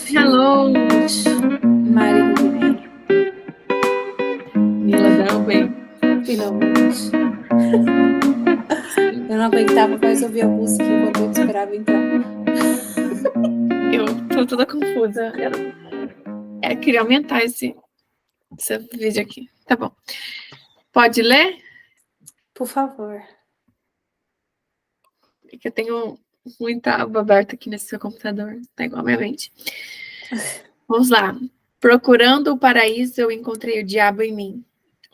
Hello, Mari Rubinei. Mila Dalben. Finalmente. Eu não aguentava mais ouvir a música enquanto eu esperava entrar. Eu tô toda confusa. Eu queria aumentar esse vídeo aqui. Tá bom. Pode ler? Por favor. Porque eu tenho muita aba aberta aqui nesse seu computador. Tá igual a minha mente. Vamos lá. Procurando o paraíso, eu encontrei o diabo em mim.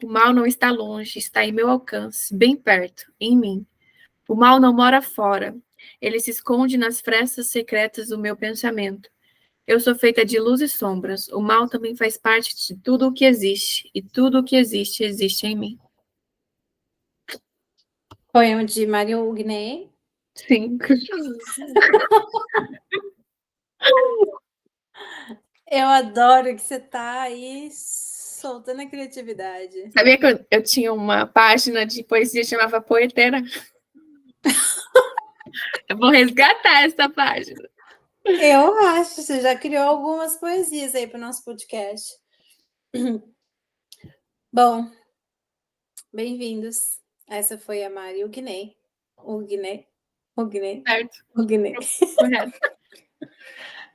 O mal não está longe, está em meu alcance, bem perto, em mim. O mal não mora fora. Ele se esconde nas frestas secretas do meu pensamento. Eu sou feita de luz e sombras. O mal também faz parte de tudo o que existe. E tudo o que existe, existe em mim. Poema de Mari Rubinei. Sim. Eu adoro que você tá aí soltando a criatividade. Sabia que eu tinha uma página de poesia que chamava Poeteira? Eu vou resgatar essa página. Eu acho, você já criou algumas poesias aí para o nosso podcast. Bom, bem-vindos. Essa foi a Mari Rubinei. Rubinei. Certo. Rubinei. Correto.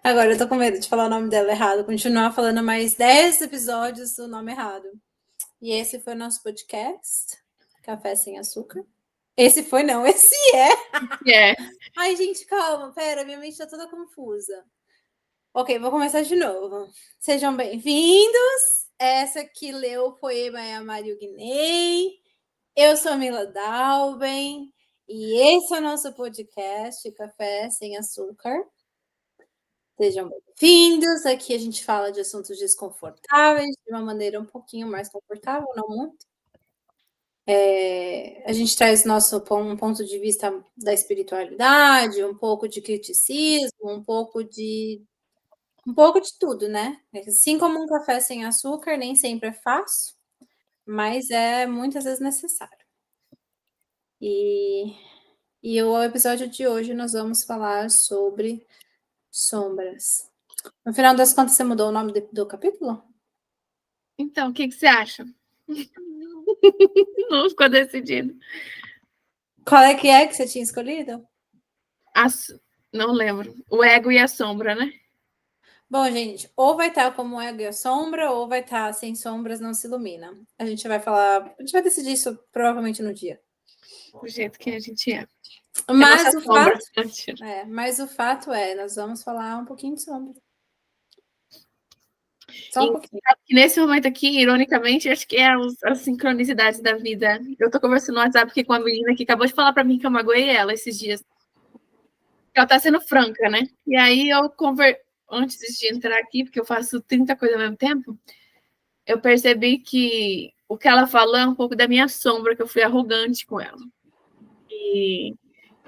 Agora eu tô com medo de falar o nome dela errado, continuar falando mais 10 episódios o nome errado. E esse foi o nosso podcast, Café Sem Açúcar. Esse foi não, esse é. É. Ai, gente, calma, pera, minha mente tá toda confusa. Ok, vou começar de novo. Sejam bem-vindos. Essa que leu o poema é a Mari Rubinei. Eu sou a Mila Dalben. E esse é o nosso podcast, Café Sem Açúcar. Sejam bem-vindos. Aqui a gente fala de assuntos desconfortáveis de uma maneira um pouquinho mais confortável, não muito. A gente traz nosso ponto de vista da espiritualidade, um pouco de criticismo, um pouco de tudo, né? Assim como um café sem açúcar, nem sempre é fácil, mas é muitas vezes necessário. E o episódio de hoje nós vamos falar sobre sombras. No final das contas, você mudou o nome do capítulo? Então, o que você acha? Não ficou decidido. Qual é que você tinha escolhido? Não lembro. O ego e a sombra, né? Bom, gente, ou vai estar como ego e a sombra, ou vai estar sem sombras não se ilumina. A gente vai decidir isso provavelmente no dia. Do jeito que a gente é. Mas o fato fato é, nós vamos falar um pouquinho de sombra. Só um pouquinho. Nesse momento aqui, ironicamente, acho que é as sincronicidades da vida. Eu tô conversando no WhatsApp aqui com uma menina que acabou de falar pra mim que eu magoei ela esses dias. Ela tá sendo franca, né? E aí antes de entrar aqui, porque eu faço 30 coisas ao mesmo tempo, eu percebi que o que ela falou é um pouco da minha sombra, que eu fui arrogante com ela. E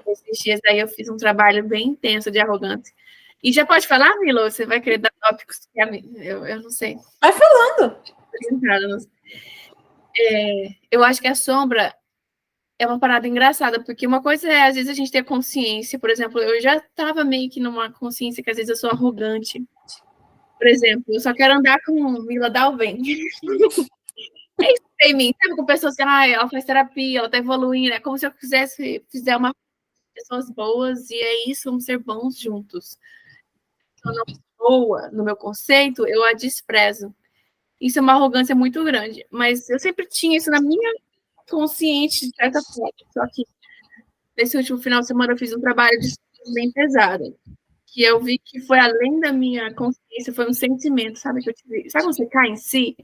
esses dias aí eu fiz um trabalho bem intenso de arrogância. E já pode falar, Milo? Você vai querer dar tópicos? Eu não sei. Vai falando. Eu acho que a sombra é uma parada engraçada, porque uma coisa é, às vezes, a gente ter consciência. Por exemplo, eu já estava meio que numa consciência que às vezes eu sou arrogante. Por exemplo, eu só quero andar com Mila Dalben. É isso em mim, sabe? Com pessoas que, ela faz terapia, ela tá evoluindo. É como se eu fizer uma pessoas boas, e é isso, vamos ser bons juntos. Se eu não boa no meu conceito, eu a desprezo. Isso é uma arrogância muito grande, mas eu sempre tinha isso na minha consciente, de certa forma. Só que nesse último final de semana eu fiz um trabalho de bem pesado, que eu vi que foi além da minha consciência, foi um sentimento, sabe? Que eu tive. Sabe quando você cai em si?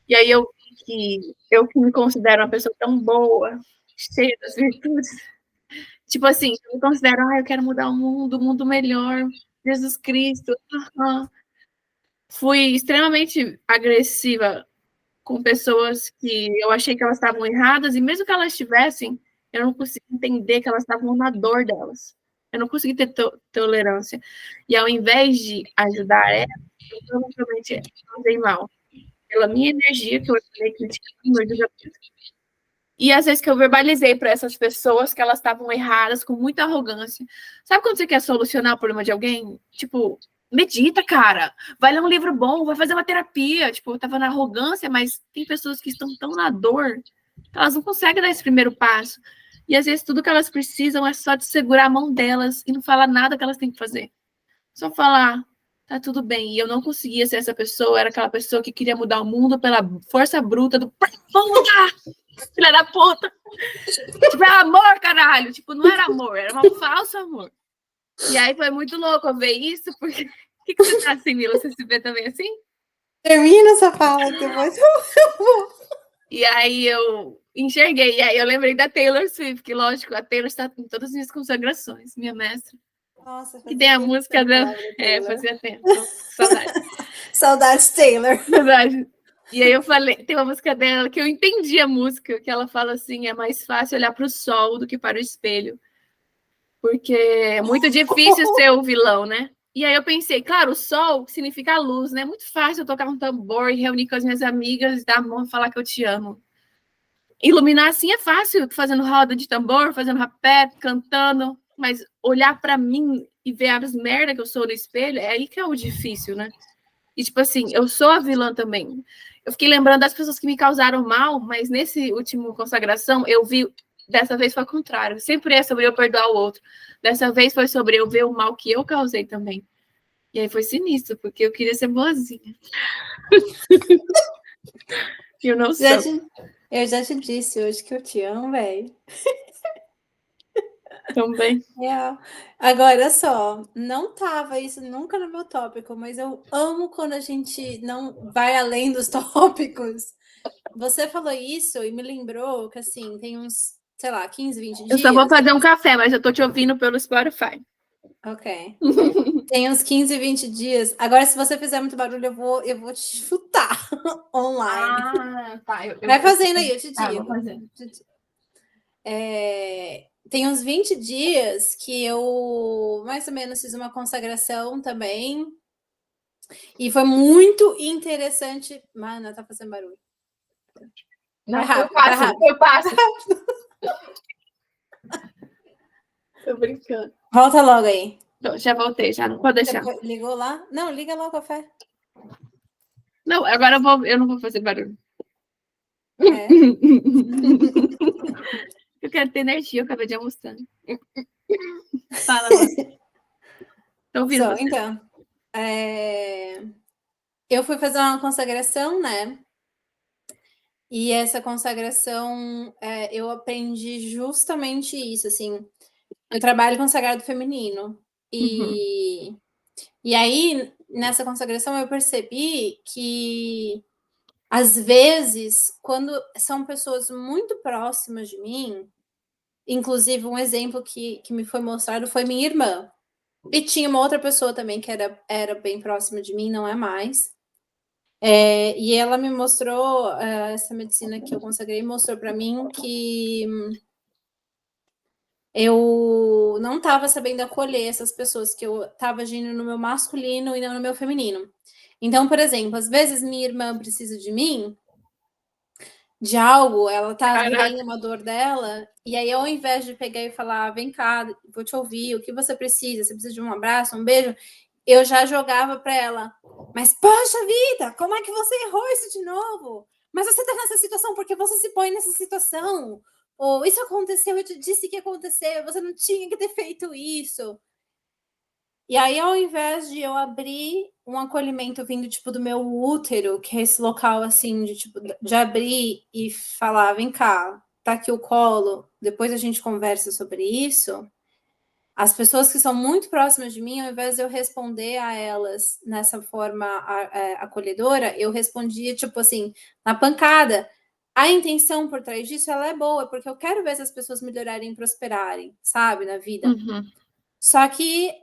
E aí eu que me considero uma pessoa tão boa, cheia das virtudes, tipo assim, eu me considero, eu quero mudar o mundo melhor, Jesus Cristo. Fui extremamente agressiva com pessoas que eu achei que elas estavam erradas, e mesmo que elas estivessem, eu não consegui entender que elas estavam na dor delas. Eu não consegui ter tolerância. E ao invés de ajudar elas, eu provavelmente fazei mal. Pela minha energia, que eu falei criticando meu julgamento. E às vezes que eu verbalizei para essas pessoas que elas estavam erradas, com muita arrogância. Sabe quando você quer solucionar o problema de alguém? Tipo, medita, cara. Vai ler um livro bom, vai fazer uma terapia. Tipo, eu tava na arrogância, mas tem pessoas que estão tão na dor que elas não conseguem dar esse primeiro passo. E às vezes tudo que elas precisam é só de segurar a mão delas e não falar nada que elas têm que fazer. Só falar, tá tudo bem. E eu não conseguia ser essa pessoa, era aquela pessoa que queria mudar o mundo pela força bruta do vamos mudar! Filha da puta! Tipo, é amor, caralho! Tipo, não era amor, era um falso amor. E aí foi muito louco ver isso, porque. Por que você tá assim, Mila? Você se vê também assim? Termina essa fala, depois eu vou. E aí eu enxerguei, e aí eu lembrei da Taylor Swift, que lógico, a Taylor está em todas as minhas consagrações, minha mestra. Nossa, que tem a música da. Fazia tempo. Saudade. Saudades, Taylor. Verdade. E aí eu falei, tem uma música dela que eu entendi a música, que ela fala assim: é mais fácil olhar para o sol do que para o espelho. Porque é muito difícil ser o vilão, né? E aí eu pensei, claro, o sol significa luz, né? É muito fácil eu tocar um tambor e reunir com as minhas amigas, dar a mão e falar que eu te amo. Iluminar assim é fácil, fazendo roda de tambor, fazendo rapé, cantando, mas olhar para mim e ver as merdas que eu sou no espelho, é aí que é o difícil, né? E tipo assim, eu sou a vilã também. Eu fiquei lembrando das pessoas que me causaram mal, mas nesse último consagração eu vi, dessa vez foi ao contrário. Sempre é sobre eu perdoar o outro. Dessa vez foi sobre eu ver o mal que eu causei também. E aí foi sinistro, porque eu queria ser boazinha. E eu não sou. Eu já te disse hoje que eu te amo, velho. Também. É. Agora só, não tava isso nunca no meu tópico, mas eu amo quando a gente não vai além dos tópicos. Você falou isso e me lembrou que, assim, tem uns, sei lá, 15, 20 dias. Eu só vou fazer um café, mas eu tô te ouvindo pelo Spotify. Ok. Tem uns 15, 20 dias. Agora, se você fizer muito barulho, eu vou te chutar online. Ah, tá. Vai fazendo aí, eu te digo. Vou fazendo. Tem uns 20 dias que eu, mais ou menos, fiz uma consagração também. E foi muito interessante. Mana, tá fazendo barulho. Não, vai rápido, eu passo, vai rápido. eu passo. Tô brincando. Volta logo aí. Então, já voltei, já não pode deixar. Você ligou lá? Não, liga lá o café. Não, agora eu não vou fazer barulho. É. Eu quero ter energia, eu acabei de almoçar. Fala lá. Tô ouvindo você. Então, eu fui fazer uma consagração, né? E essa consagração, eu aprendi justamente isso, assim. Eu trabalho com sagrado feminino. E aí, nessa consagração, eu percebi que, às vezes, quando são pessoas muito próximas de mim, inclusive um exemplo que me foi mostrado foi minha irmã. E tinha uma outra pessoa também que era bem próxima de mim, não é mais. E ela me mostrou, essa medicina que eu consagrei, mostrou para mim que eu não estava sabendo acolher essas pessoas, que eu estava agindo no meu masculino e não no meu feminino. Então, por exemplo, às vezes minha irmã precisa de mim, de algo, ela tá vivendo uma dor dela, e aí ao invés de pegar e falar, vem cá, vou te ouvir, o que você precisa de um abraço, um beijo, eu já jogava para ela, mas poxa vida, como é que você errou isso de novo? Mas você tá nessa situação porque você se põe nessa situação, ou isso aconteceu, eu te disse que ia acontecer, você não tinha que ter feito isso. E aí, ao invés de eu abrir um acolhimento vindo, tipo, do meu útero, que é esse local, assim, de, tipo, de abrir e falar, vem cá, tá aqui o colo, depois a gente conversa sobre isso, as pessoas que são muito próximas de mim, ao invés de eu responder a elas nessa forma acolhedora, eu respondia, tipo assim, na pancada. A intenção por trás disso, ela é boa, porque eu quero ver essas pessoas melhorarem e prosperarem, sabe, na vida. Só que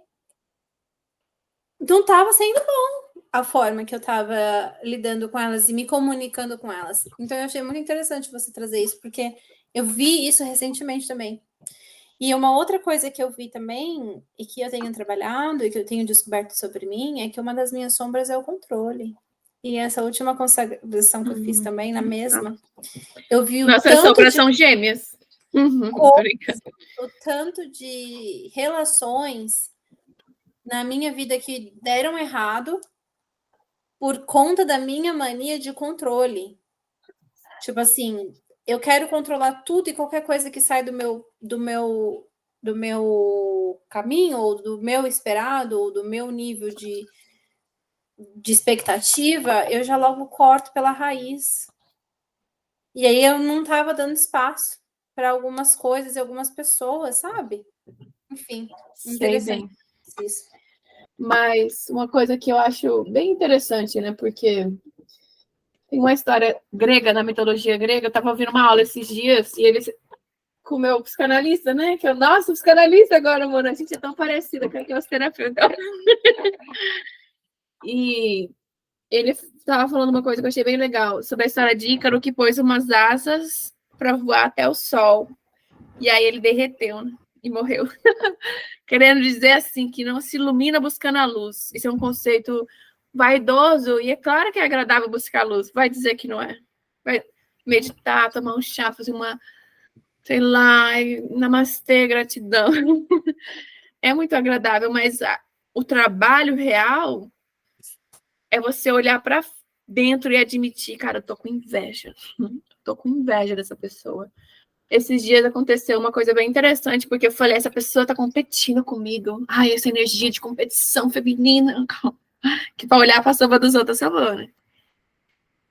não estava sendo bom a forma que eu estava lidando com elas e me comunicando com elas. Então, eu achei muito interessante você trazer isso, porque eu vi isso recentemente também. E uma outra coisa que eu vi também, e que eu tenho trabalhado, e que eu tenho descoberto sobre mim, é que uma das minhas sombras é o controle. E essa última consagração que eu fiz também, na mesma, eu vi o Nossas sombras são gêmeas. O tanto de relações na minha vida que deram errado por conta da minha mania de controle. Tipo assim, eu quero controlar tudo e qualquer coisa que sai do meu caminho, ou do meu esperado, ou do meu nível de expectativa, eu já logo corto pela raiz. E aí eu não estava dando espaço para algumas coisas e algumas pessoas, sabe? Enfim, Sei interessante bem. isso. Mas uma coisa que eu acho bem interessante, né? Porque tem uma história grega, na mitologia grega, eu estava ouvindo uma aula esses dias, e eles, com o meu psicanalista, né? Que eu, nossa, psicanalista agora, mano, a gente é tão parecida com aqueles terapeutas. E ele estava falando uma coisa que eu achei bem legal, sobre a história de Ícaro, que pôs umas asas para voar até o sol. E aí ele derreteu, né? E morreu. Querendo dizer assim, que não se ilumina buscando a luz. Esse é um conceito vaidoso, e é claro que é agradável buscar a luz. Vai dizer que não é. Vai meditar, tomar um chá, fazer uma, sei lá, namastê, gratidão. É muito agradável, mas o trabalho real é você olhar para dentro e admitir, cara, eu tô com inveja. Tô com inveja dessa pessoa. Esses dias aconteceu uma coisa bem interessante, porque eu falei, essa pessoa tá competindo comigo. Ai, essa energia de competição feminina, que pra olhar pra sombra dos outros, salvou, né?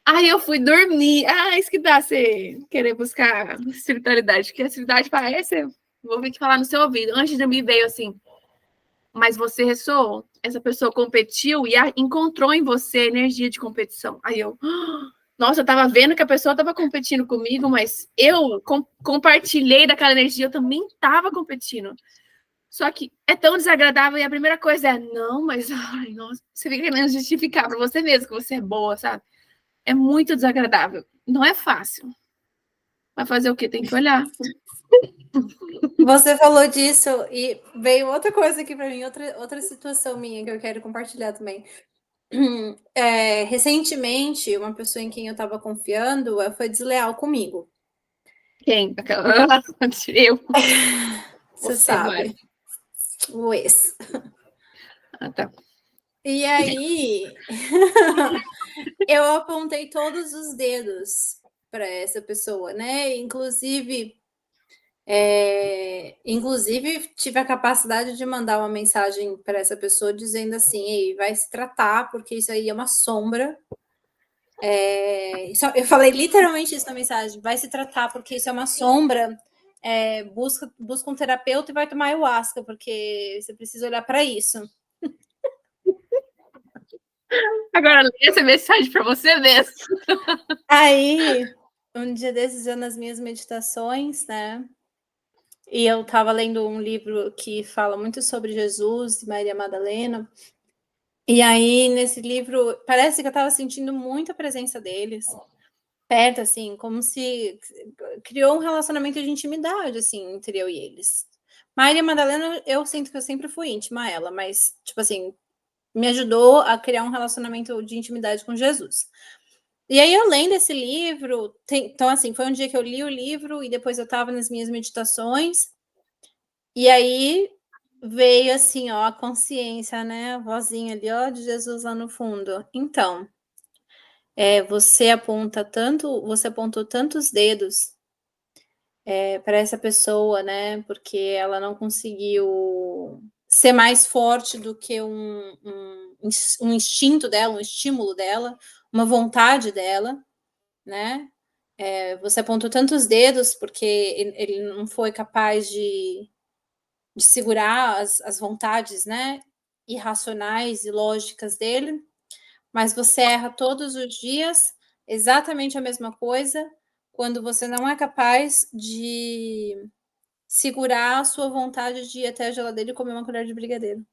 Aí eu fui dormir. Ah, isso que dá você querer buscar espiritualidade, porque a espiritualidade parece, vou vir te falar no seu ouvido. Antes de dormir veio assim, mas você ressoou. Essa pessoa competiu e encontrou em você energia de competição. Aí eu, nossa, eu tava vendo que a pessoa tava competindo comigo, mas eu compartilhei daquela energia, eu também tava competindo. Só que é tão desagradável, e a primeira coisa é, não, mas, ai, nossa, você fica querendo justificar para você mesmo que você é boa, sabe? É muito desagradável. Não é fácil. Vai fazer o quê? Tem que olhar. Você falou disso e veio outra coisa aqui para mim, outra situação minha que eu quero compartilhar também. Recentemente, uma pessoa em quem eu estava confiando foi desleal comigo. Quem? Eu. Você Você, sabe, Mari. o ex. Ah, tá. E aí, eu apontei todos os dedos para essa pessoa, né? Inclusive, tive a capacidade de mandar uma mensagem para essa pessoa dizendo assim: ei, vai se tratar, porque isso aí é uma sombra. Eu falei literalmente isso na mensagem: vai se tratar, porque isso é uma sombra. Busca um terapeuta e vai tomar ayahuasca, porque você precisa olhar para isso. Agora lê essa mensagem para você mesmo. Aí, um dia desses, eu nas minhas meditações, né? E eu estava lendo um livro que fala muito sobre Jesus e Maria Madalena. E aí, nesse livro, parece que eu estava sentindo muito a presença deles perto, assim, como se criou um relacionamento de intimidade, assim, entre eu e eles. Maria Madalena, eu sinto que eu sempre fui íntima a ela, mas, tipo assim, me ajudou a criar um relacionamento de intimidade com Jesus. E aí, eu lendo esse livro, então, assim, foi um dia que eu li o livro e depois eu estava nas minhas meditações, e aí veio assim, ó, a consciência, né? A vozinha ali, ó, de Jesus lá no fundo. Então, você apontou tantos dedos para essa pessoa, né? Porque ela não conseguiu ser mais forte do que um instinto dela, um estímulo dela, uma vontade dela, né? Você apontou tantos dedos porque ele não foi capaz de segurar as vontades, né, irracionais e lógicas dele, mas você erra todos os dias exatamente a mesma coisa quando você não é capaz de segurar a sua vontade de ir até a geladeira e comer uma colher de brigadeiro.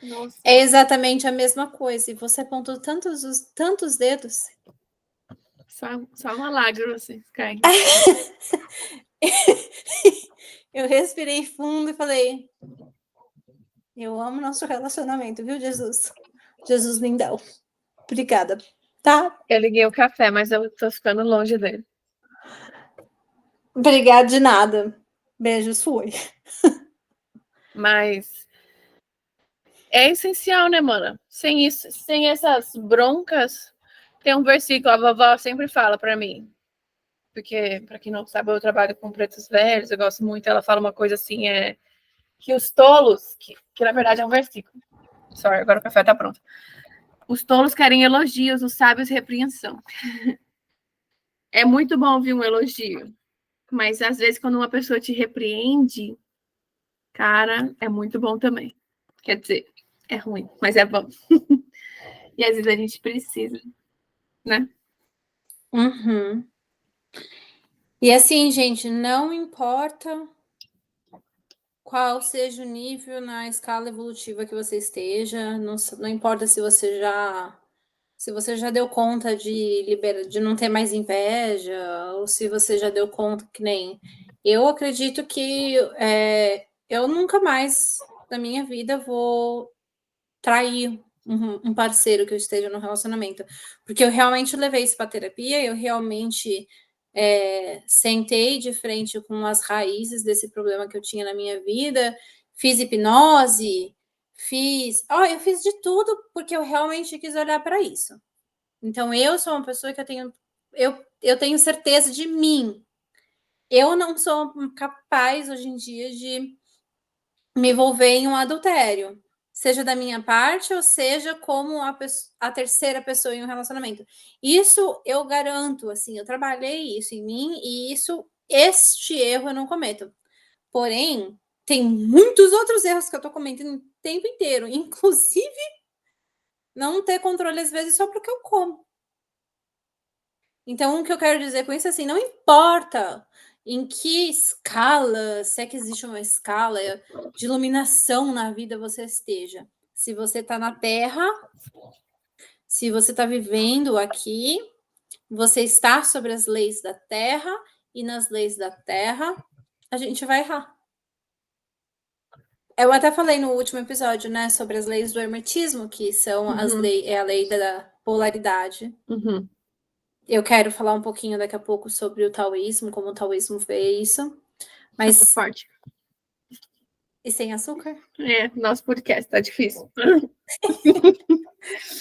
Nossa. É exatamente a mesma coisa, e você apontou tantos dedos. Só uma lágrima, assim, cai. Eu respirei fundo e falei: eu amo nosso relacionamento, viu, Jesus? Jesus lindão. Obrigada, tá? Eu liguei o café, mas eu tô ficando longe dele. Obrigada de nada. Beijos, fui. Mas é essencial, né, mana? Sem isso, sem essas broncas, tem um versículo, a vovó sempre fala para mim, porque, para quem não sabe, eu trabalho com pretos velhos, eu gosto muito, ela fala uma coisa assim, que os tolos, que na verdade é um versículo, sorry, agora o café tá pronto. Os tolos querem elogios, os sábios repreensão. É muito bom ouvir um elogio, mas às vezes quando uma pessoa te repreende, cara, é muito bom também. Quer dizer, é ruim, mas é bom. E às vezes a gente precisa, né? Uhum. E assim, gente, não importa qual seja o nível na escala evolutiva que você esteja, não importa se você já deu conta de não ter mais inveja, ou se você já deu conta que nem eu acredito que eu nunca mais na minha vida vou trair um parceiro que eu esteja no relacionamento, porque eu realmente levei isso para terapia, eu realmente sentei de frente com as raízes desse problema que eu tinha na minha vida, fiz hipnose, eu fiz de tudo porque eu realmente quis olhar para isso. Então eu sou uma pessoa que eu tenho certeza de mim. Eu não sou capaz hoje em dia de me envolver em um adultério, seja da minha parte ou seja como a terceira pessoa em um relacionamento. Isso eu garanto, assim, eu trabalhei isso em mim e este erro eu não cometo. Porém, tem muitos outros erros que eu tô cometendo o tempo inteiro, inclusive não ter controle às vezes só porque eu como. Então, o que eu quero dizer com isso, assim, não importa em que escala, se é que existe uma escala de iluminação na vida você esteja. Se você está na Terra, se você está vivendo aqui, você está sobre as leis da Terra, e nas leis da Terra, a gente vai errar. Eu até falei no último episódio, né, sobre as leis do hermetismo, que são a lei da polaridade. Uhum. Eu quero falar um pouquinho daqui a pouco sobre o taoísmo, como o taoísmo vê isso. Mas forte. E sem açúcar? Nosso podcast tá difícil.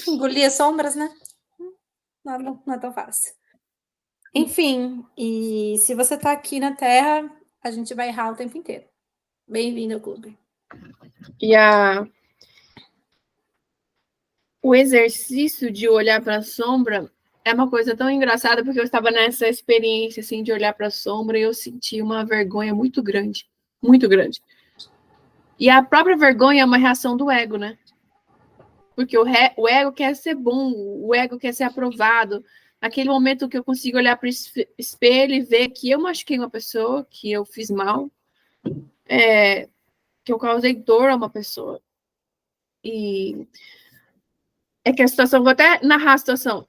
Engolir as sombras, né? Não é tão fácil. Enfim, e se você tá aqui na Terra, a gente vai errar o tempo inteiro. Bem-vindo ao clube. E o exercício de olhar para a sombra é uma coisa tão engraçada, porque eu estava nessa experiência assim de olhar para a sombra e eu senti uma vergonha muito grande, muito grande. E a própria vergonha é uma reação do ego, né? Porque o ego quer ser bom, o ego quer ser aprovado. Naquele momento que eu consigo olhar para o espelho e ver que eu machuquei uma pessoa, que eu fiz mal, que eu causei dor a uma pessoa. E é que a situação, vou até narrar a situação.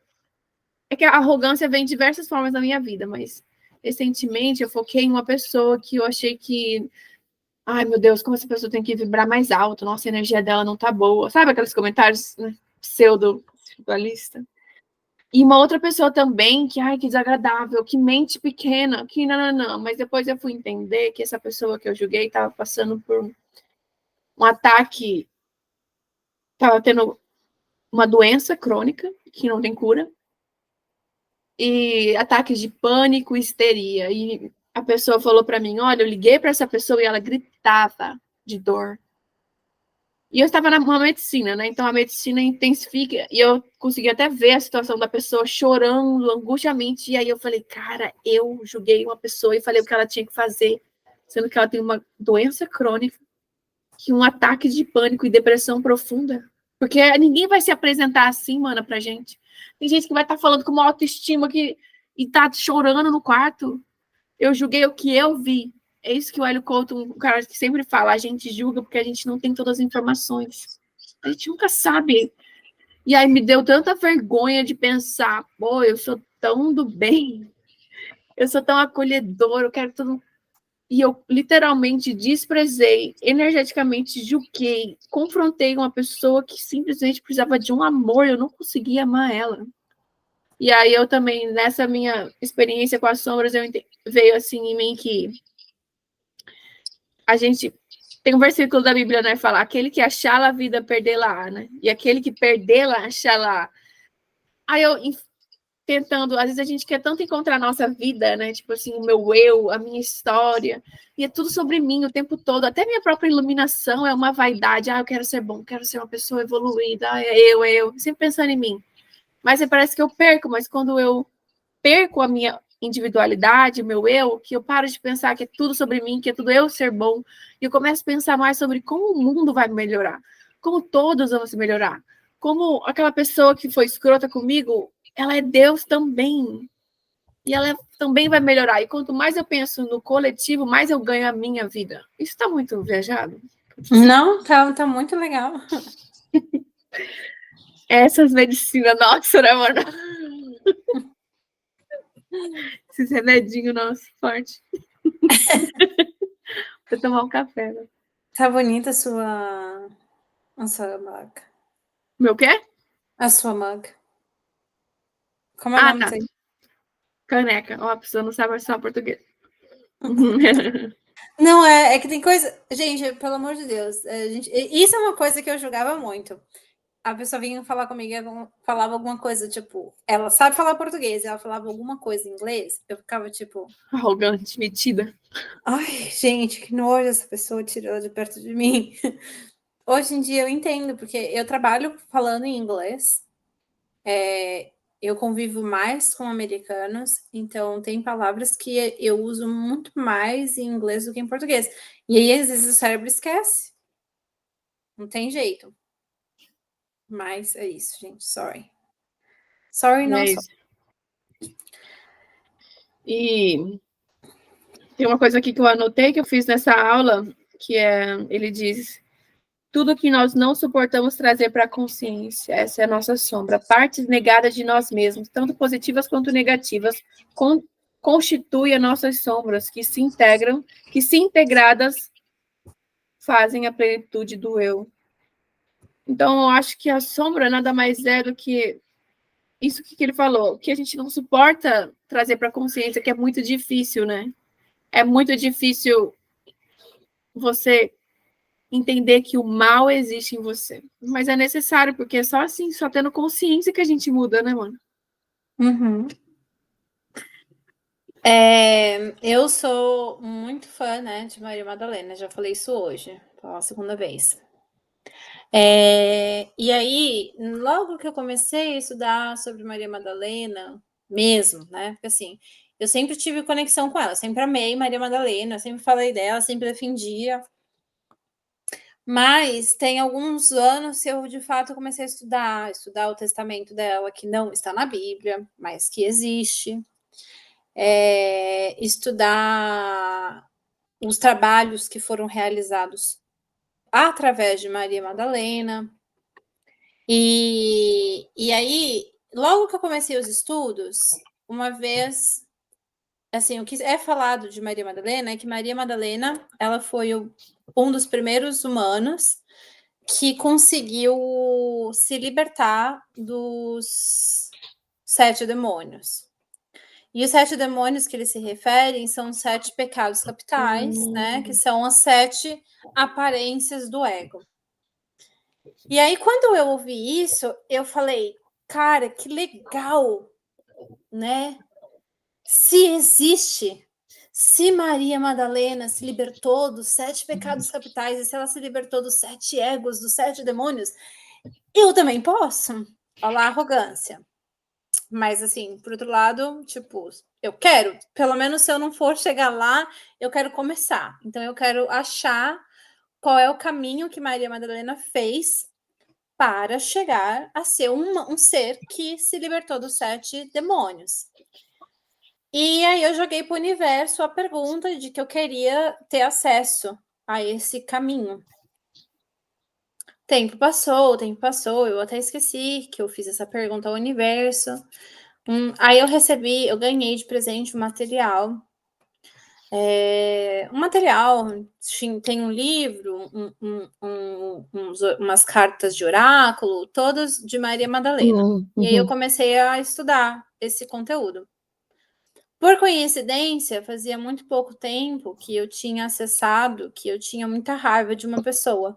É que a arrogância vem de diversas formas na minha vida, mas recentemente eu foquei em uma pessoa que eu achei que, ai meu Deus, como essa pessoa tem que vibrar mais alto, nossa, a energia dela não tá boa. Sabe aqueles comentários, né, pseudo-espiritualista? E uma outra pessoa também, que, ai, que desagradável, que mente pequena, que não. Mas depois eu fui entender que essa pessoa que eu julguei estava passando por um ataque, estava tendo uma doença crônica, que não tem cura, e ataques de pânico, histeria. E a pessoa falou para mim, olha, eu liguei para essa pessoa e ela gritava de dor. E eu estava na medicina, né? Então a medicina intensifica e eu consegui até ver a situação da pessoa chorando angustiamente. E aí eu falei, cara, eu julguei uma pessoa e falei o que ela tinha que fazer, sendo que ela tem uma doença crônica, que um ataque de pânico e depressão profunda. Porque ninguém vai se apresentar assim, mana, pra gente. Tem gente que vai estar falando com uma autoestima e tá chorando no quarto. Eu julguei o que eu vi. É isso que o Hélio Couto, um cara que sempre fala, a gente julga porque a gente não tem todas as informações. A gente nunca sabe. E aí me deu tanta vergonha de pensar, pô, eu sou tão do bem, eu sou tão acolhedor, eu quero tudo. E eu literalmente desprezei, energeticamente julguei, confrontei uma pessoa que simplesmente precisava de um amor, eu não conseguia amar ela. E aí eu também, nessa minha experiência com as sombras, veio assim em mim que a gente Tem um versículo da Bíblia, né? Fala, aquele que achar a vida, perder lá, né? E aquele que perder lá, achar lá. Aí eu tentando, às vezes a gente quer tanto encontrar a nossa vida, né? Tipo assim, o meu eu, a minha história. E é tudo sobre mim o tempo todo. Até minha própria iluminação é uma vaidade. Ah, eu quero ser bom, quero ser uma pessoa evoluída. Ah, é eu, é eu. Sempre pensando em mim. Mas parece que eu perco, mas quando eu perco a minha individualidade, o meu eu, que eu paro de pensar que é tudo sobre mim, que é tudo eu ser bom, e eu começo a pensar mais sobre como o mundo vai melhorar, como todos vão se melhorar, como aquela pessoa que foi escrota comigo, ela é Deus também, e ela também vai melhorar. E quanto mais eu penso no coletivo, mais eu ganho a minha vida. Isso está muito viajado? Não, tá muito legal. Essas medicinas, nossa, né, mano? Esses remedinhos, nossa, forte. Vou tomar um café, né? Tá bonita a sua mug. Meu quê? A sua mug. Como é o Ah, nome tá. disso aí? Caneca. Ó, a pessoa não sabe só português. Não, é que tem coisa. Gente, pelo amor de Deus. Isso é uma coisa que eu julgava muito. A pessoa vinha falar comigo e falava alguma coisa, tipo, ela sabe falar português, ela falava alguma coisa em inglês, eu ficava tipo, Arrogante, metida. ai, gente, que nojo essa pessoa tirou de perto de mim. Hoje em dia eu entendo, porque eu trabalho falando em inglês, eu convivo mais com americanos, então tem palavras que eu uso muito mais em inglês do que em português. E aí, às vezes, o cérebro esquece. Não tem jeito. Mas é isso, gente. Sorry. Sorry, não É sorry. isso. E tem uma coisa aqui que eu anotei que eu fiz nessa aula, que ele diz, tudo que nós não suportamos trazer para a consciência, essa é a nossa sombra, partes negadas de nós mesmos, tanto positivas quanto negativas, constituem as nossas sombras, que se integram, que se integradas fazem a plenitude do eu. Então, eu acho que a sombra nada mais é do que isso que ele falou, que a gente não suporta trazer para a consciência, que é muito difícil, né? É muito difícil você entender que o mal existe em você. Mas é necessário, porque é só assim, só tendo consciência que a gente muda, né, mano? Uhum. Eu sou muito fã, né, de Maria Madalena, já falei isso hoje, pela segunda vez. E aí, logo que eu comecei a estudar sobre Maria Madalena, mesmo, né, porque assim, eu sempre tive conexão com ela, sempre amei Maria Madalena, sempre falei dela, sempre defendia. Mas tem alguns anos que eu de fato comecei a estudar o testamento dela, que não está na Bíblia, mas que existe. Estudar os trabalhos que foram realizados através de Maria Madalena. E aí, logo que eu comecei os estudos, uma vez, assim, o que é falado de Maria Madalena é que Maria Madalena, ela foi um dos primeiros humanos que conseguiu se libertar dos 7 demônios. E os 7 demônios que eles se referem são os 7 pecados capitais, né? Que são as 7 aparências do ego. E aí, quando eu ouvi isso, eu falei, cara, que legal, né? Se existe, se Maria Madalena se libertou dos 7 pecados capitais, e se ela se libertou dos 7 egos, dos 7 demônios, eu também posso. Olha lá a arrogância. Mas, assim, por outro lado, tipo, eu quero, pelo menos se eu não for chegar lá, eu quero começar. Então, eu quero achar qual é o caminho que Maria Madalena fez para chegar a ser um ser que se libertou dos 7 demônios. E aí eu joguei para o universo a pergunta de que eu queria ter acesso a esse caminho. Tempo passou, eu até esqueci que eu fiz essa pergunta ao universo. Aí eu ganhei de presente um material. Um material, tem um livro, umas cartas de oráculo, todas de Maria Madalena. E aí eu comecei a estudar esse conteúdo. Por coincidência, fazia muito pouco tempo que eu tinha acessado, que eu tinha muita raiva de uma pessoa.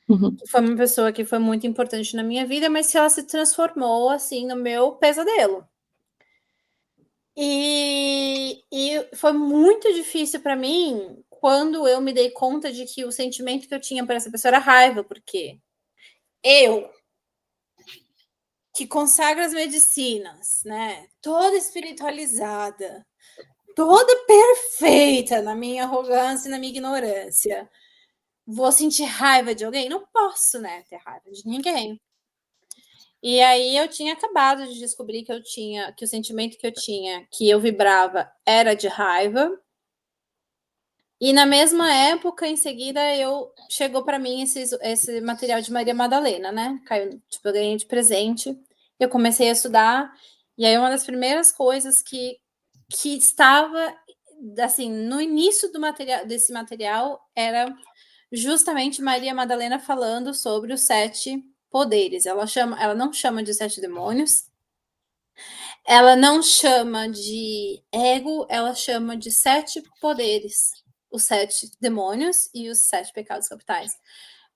Que foi uma pessoa que foi muito importante na minha vida, mas que ela se transformou, assim, no meu pesadelo. E foi muito difícil para mim quando eu me dei conta de que o sentimento que eu tinha por essa pessoa era raiva, porque eu, que consagra as medicinas, né, toda espiritualizada, toda perfeita na minha arrogância e na minha ignorância, vou sentir raiva de alguém? Não posso, né, ter raiva de ninguém. E aí eu tinha acabado de descobrir que o sentimento que eu tinha, que eu vibrava, era de raiva. E na mesma época, em seguida, chegou para mim esse material de Maria Madalena, né? Caiu, tipo, eu ganhei de presente. Eu comecei a estudar, e aí uma das primeiras coisas que estava assim no início desse material era justamente Maria Madalena falando sobre os 7 poderes. Ela não chama de 7 demônios, ela não chama de ego, ela chama de 7 poderes, os 7 demônios e os 7 pecados capitais.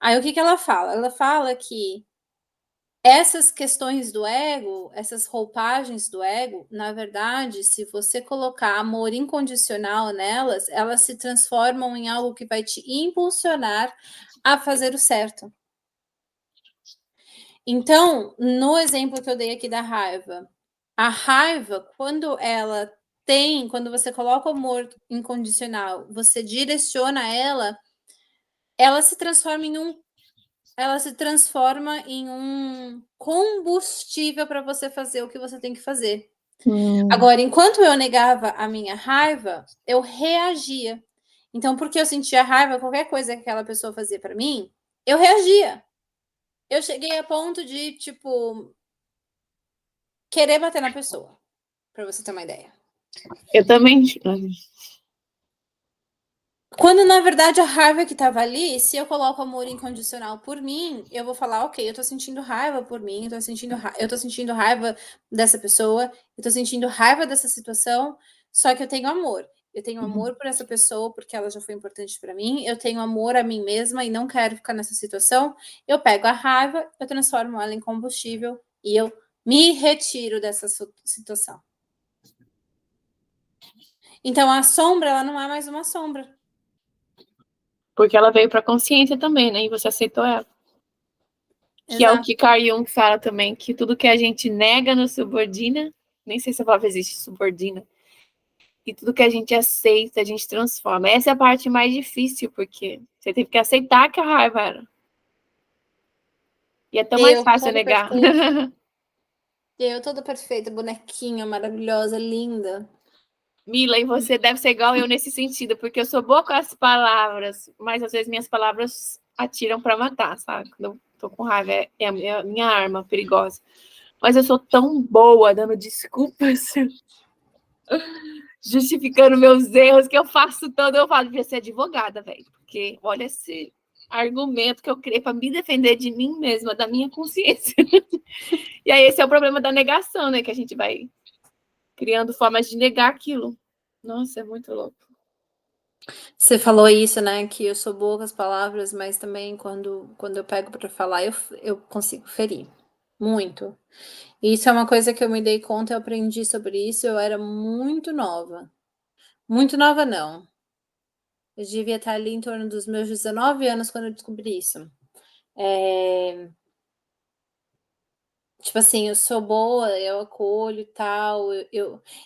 Aí o que ela fala? Ela fala que essas questões do ego, essas roupagens do ego, na verdade, se você colocar amor incondicional nelas, elas se transformam em algo que vai te impulsionar a fazer o certo. Então, no exemplo que eu dei aqui da raiva, a raiva, quando você coloca o amor incondicional, você direciona ela se transforma em um combustível para você fazer o que você tem que fazer. Agora, enquanto eu negava a minha raiva, eu reagia. Então, porque eu sentia raiva, qualquer coisa que aquela pessoa fazia para mim, eu reagia. Eu cheguei a ponto de, tipo, querer bater na pessoa, para você ter uma ideia. Eu também. Quando, na verdade, a raiva que tava ali, se eu coloco amor incondicional por mim, eu vou falar, ok, eu tô sentindo raiva por mim, eu tô sentindo raiva dessa pessoa, eu tô sentindo raiva dessa situação, só que eu tenho amor. Eu tenho amor por essa pessoa porque ela já foi importante para mim, eu tenho amor a mim mesma e não quero ficar nessa situação. Eu pego a raiva, eu transformo ela em combustível e eu me retiro dessa situação. Então a sombra, ela não é mais uma sombra. Porque ela veio para a consciência também, né? E você aceitou ela. Que Exato. é o que Carl Jung fala também, que tudo que a gente nega nos subordina, nem sei se a palavra existe, subordina, e tudo que a gente aceita, a gente transforma. Essa é a parte mais difícil, porque você teve que aceitar que a raiva era. E é tão mais fácil negar. Eu toda perfeita, bonequinha, maravilhosa, linda. Mila, e você deve ser igual eu nesse sentido, porque eu sou boa com as palavras, mas às vezes minhas palavras atiram para matar, sabe? Quando eu tô com raiva, é a minha arma perigosa. Mas eu sou tão boa dando desculpas, justificando meus erros, que eu faço todo, eu falo, devia ser advogada, velho, porque olha esse argumento que eu criei para me defender de mim mesma, da minha consciência. E aí esse é o problema da negação, né? Que a gente vai criando formas de negar aquilo. Nossa, é muito louco. Você falou isso, né? Que eu sou boa com as palavras, mas também quando eu pego para falar, eu consigo ferir muito. E isso é uma coisa que eu me dei conta, eu aprendi sobre isso, eu era muito nova. Muito nova, não. Eu devia estar ali em torno dos meus 19 anos quando eu descobri isso. Tipo assim, eu sou boa, eu acolho e tal,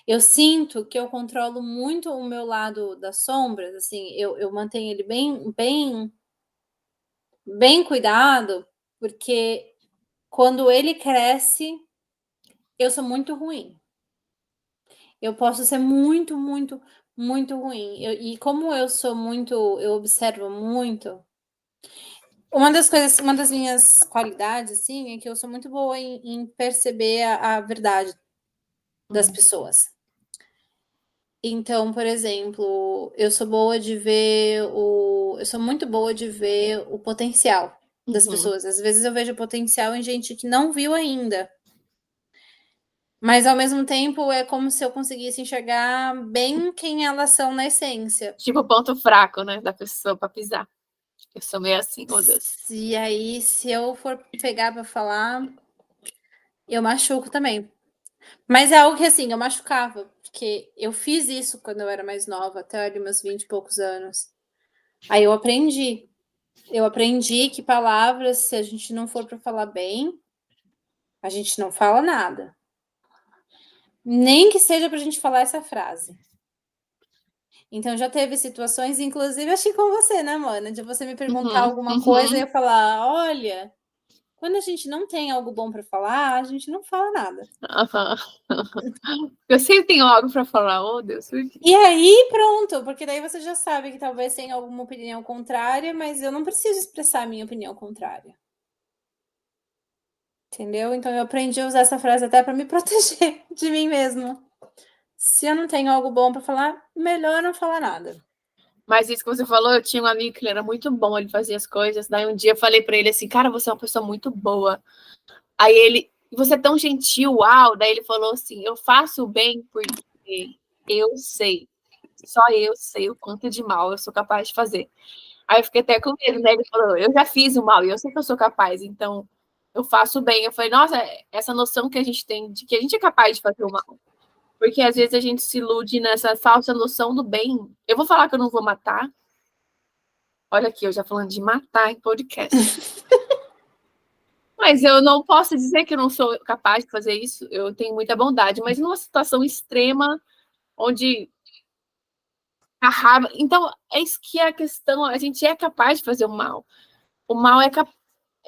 eu sinto que eu controlo muito o meu lado das sombras, assim, eu mantenho ele bem cuidado, porque quando ele cresce, eu sou muito ruim. Eu posso ser muito, muito, muito ruim. E como eu observo muito, uma das minhas qualidades, assim, é que eu sou muito boa em perceber a verdade das pessoas. Então, por exemplo, eu sou muito boa de ver o potencial das pessoas. Às vezes eu vejo potencial em gente que não viu ainda. Mas ao mesmo tempo é como se eu conseguisse enxergar bem quem elas são na essência. Tipo o ponto fraco, né, da pessoa pra pisar. Eu sou meio assim, meu Deus. E aí, se eu for pegar pra falar, eu machuco também. Mas é algo que, assim, eu machucava, porque eu fiz isso quando eu era mais nova, até ali meus 20 e poucos anos. Aí eu aprendi. Eu aprendi que palavras, se a gente não for para falar bem, a gente não fala nada. Nem que seja pra gente falar essa frase. Então já teve situações, inclusive acho que com você, né, mana, de você me perguntar Uhum, alguma coisa e uhum. eu falar: "Olha, quando a gente não tem algo bom pra falar, a gente não fala nada". Eu sempre tenho algo pra falar, oh Deus. E aí pronto, porque daí você já sabe que talvez tenha alguma opinião contrária, mas eu não preciso expressar a minha opinião contrária. Entendeu? Então eu aprendi a usar essa frase até pra me proteger de mim mesma. Se eu não tenho algo bom pra falar, melhor não falar nada. Mas isso que você falou, eu tinha um amigo que ele era muito bom, ele fazia as coisas. Daí um dia eu falei pra ele assim, cara, você é uma pessoa muito boa. Aí ele, você é tão gentil, uau. Daí ele falou assim, eu faço o bem porque eu sei. Só eu sei o quanto de mal eu sou capaz de fazer. Aí eu fiquei até com medo, né? Ele falou, eu já fiz o mal e eu sei que eu sou capaz, então eu faço o bem. Eu falei, nossa, essa noção que a gente tem de que a gente é capaz de fazer o mal. Porque às vezes a gente se ilude nessa falsa noção do bem. Eu vou falar que eu não vou matar. Olha aqui, eu já falando de matar em podcast. Mas eu não posso dizer que eu não sou capaz de fazer isso. Eu tenho muita bondade, mas numa situação extrema, onde a raiva. Então, é isso que é a questão. A gente é capaz de fazer o mal. O mal é capaz.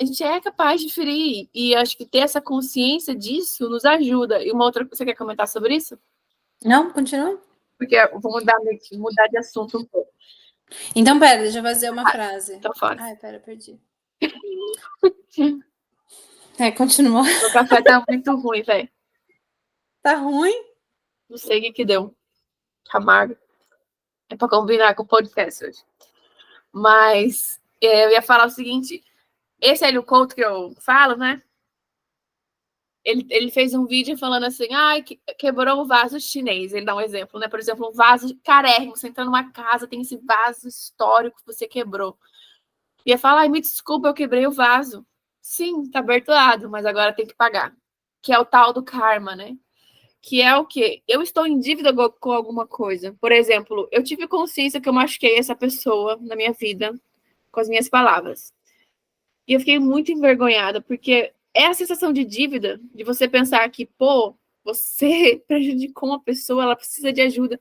A gente é capaz de ferir. E acho que ter essa consciência disso nos ajuda. E uma outra coisa, você quer comentar sobre isso? Não, continua. Porque eu vou mudar de assunto um pouco. Então, pera, deixa eu fazer uma Ah, frase. então fala. Ai, pera, perdi. Continua. Meu café tá muito ruim, velho. Tá ruim? Não sei o que deu. Amargo. É pra combinar com o podcast hoje. Mas eu ia falar o seguinte: esse Hélio Couto que eu falo, né? Ele fez um vídeo falando assim: ah, quebrou o vaso chinês. Ele dá um exemplo, né? Por exemplo, um vaso carérrimo. Você entra numa casa, tem esse vaso histórico que você quebrou. E ia falar: ai, me desculpa, eu quebrei o vaso. Sim, tá abertoado, mas agora tem que pagar. Que é o tal do karma, né? Que é o quê? Eu estou em dívida com alguma coisa. Por exemplo, eu tive consciência que eu machuquei essa pessoa na minha vida com as minhas palavras. E eu fiquei muito envergonhada, porque é a sensação de dívida, de você pensar que, pô, você prejudicou uma pessoa, ela precisa de ajuda.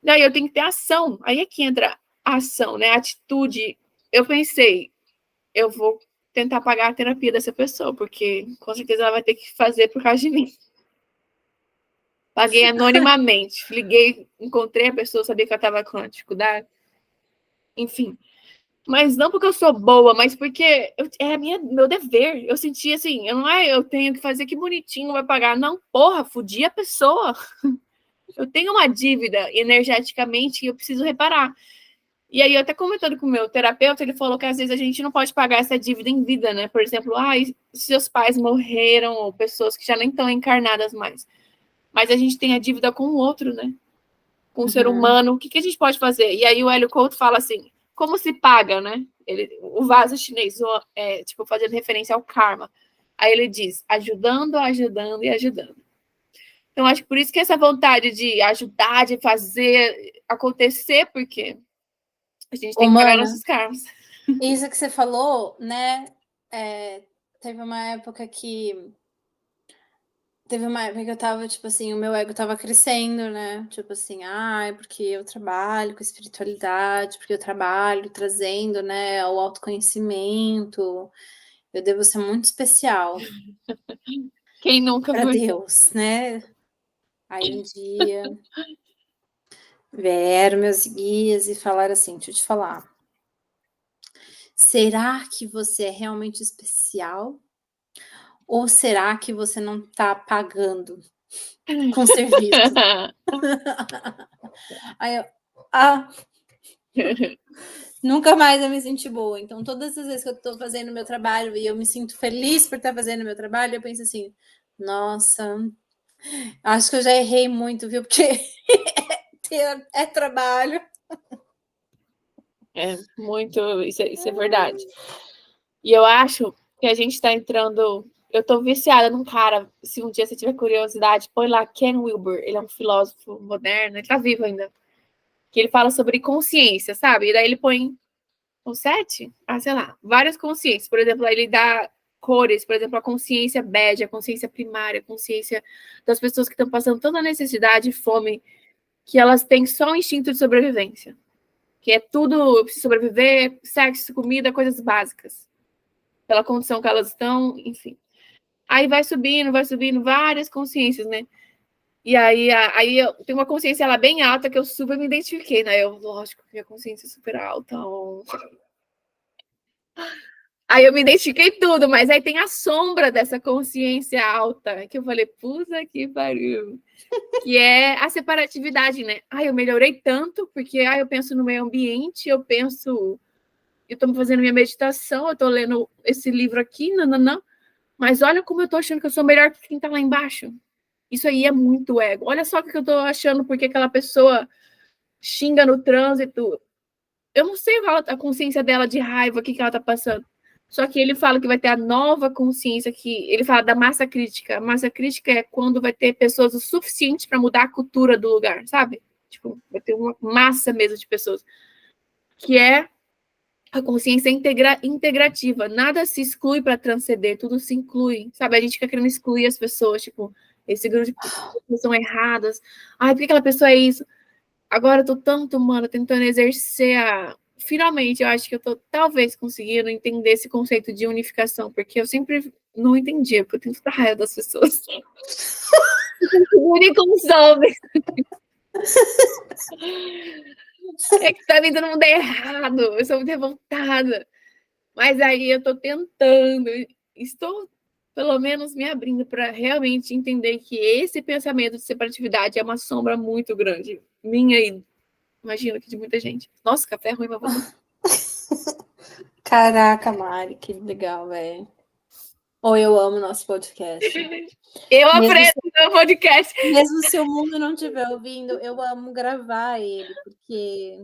Daí eu tenho que ter ação. Aí é que entra a ação, né? A atitude. Eu pensei, eu vou tentar pagar a terapia dessa pessoa, porque com certeza ela vai ter que fazer por causa de mim. Paguei anonimamente. Liguei, encontrei a pessoa, sabia que ela estava com dificuldade. Enfim. Mas não porque eu sou boa, mas porque é meu dever. Eu senti assim, eu não é eu tenho que fazer que bonitinho vai pagar. Não, porra, fudi a pessoa. Eu tenho uma dívida energeticamente e eu preciso reparar. E aí, eu até comentando com o meu terapeuta, ele falou que às vezes a gente não pode pagar essa dívida em vida, né? Por exemplo, seus pais morreram, ou pessoas que já nem estão encarnadas mais. Mas a gente tem a dívida com o outro, né? Com o ser humano. O que a gente pode fazer? E aí o Hélio Couto fala assim, como se paga, né? O vaso chinês, tipo, fazendo referência ao karma. Aí ele diz, ajudando, ajudando e ajudando. Então, acho que por isso que essa vontade de ajudar, de fazer acontecer, porque a gente tem que pagar Humana, nossos karmas. isso que você falou, né? Teve uma época que. Teve uma época que eu tava, tipo assim, o meu ego tava crescendo, né? Tipo assim, ai, porque eu trabalho com espiritualidade, porque eu trabalho trazendo, né, o autoconhecimento. Eu devo ser muito especial Quem nunca para foi? Deus, né? Aí um dia vieram meus guias e falaram assim: deixa eu te falar, será que você é realmente especial? Ou será que você não está pagando com serviço? Aí eu, ah, nunca mais eu me senti boa. Então, todas as vezes que eu estou fazendo meu trabalho e eu me sinto feliz por estar fazendo meu trabalho, eu penso assim: nossa, Acho que eu já errei muito, viu? Porque é trabalho. É muito, isso é verdade. E eu acho que a gente tá entrando. Eu tô viciada num cara. Se um dia você tiver curiosidade, põe lá Ken Wilber. Ele é um filósofo moderno, ele tá vivo ainda. Que ele fala sobre consciência, sabe? E daí ele põe o 7, sei lá, várias consciências. Por exemplo, ele dá cores, por exemplo, a consciência bad, a consciência primária, a consciência das pessoas que estão passando tanta necessidade e fome, que elas têm só um instinto de sobrevivência. Que é tudo, eu preciso sobreviver, sexo, comida, coisas básicas. Pela condição que elas estão, enfim. Aí vai subindo, várias consciências, né? E aí eu tenho uma consciência ela bem alta que eu super me identifiquei, né? Eu, lógico que a consciência é super alta. Aí eu me identifiquei tudo, mas aí tem a sombra dessa consciência alta, que eu falei, puta que pariu. Que é a separatividade, né? Eu melhorei tanto, porque eu penso no meio ambiente, eu estou fazendo minha meditação, eu estou lendo esse livro aqui, nananã, mas olha como eu estou achando que eu sou melhor que quem está lá embaixo. Isso aí é muito ego. Olha só o que eu estou achando, porque aquela pessoa xinga no trânsito. Eu não sei a consciência dela de raiva, o que ela está passando. Só que ele fala que vai ter a nova consciência, que ele fala da massa crítica. A massa crítica é quando vai ter pessoas o suficiente para mudar a cultura do lugar, sabe? Tipo, vai ter uma massa mesmo de pessoas. Que é a consciência integrativa. Nada se exclui para transcender, tudo se inclui. Sabe? A gente fica querendo excluir as pessoas, tipo, esse grupo de pessoas são erradas. Por que aquela pessoa é isso? Agora eu tô tanto, mano, tentando exercer a. Finalmente, eu acho que eu tô talvez conseguindo entender esse conceito de unificação, porque eu sempre não entendia, porque eu tenho tanta raiva das pessoas. Une com os homens. É que tá vendo todo mundo errado. Eu sou muito revoltada. Mas aí eu tô tentando, estou pelo menos me abrindo para realmente entender que esse pensamento de separatividade é uma sombra muito grande. Minha e imagino que de muita gente. Nossa, café é ruim, mas vou tomar. Caraca, Mari, que legal, velho. Ou eu amo nosso podcast. Eu aprendo no podcast. Mesmo se o mundo não estiver ouvindo, eu amo gravar ele, porque.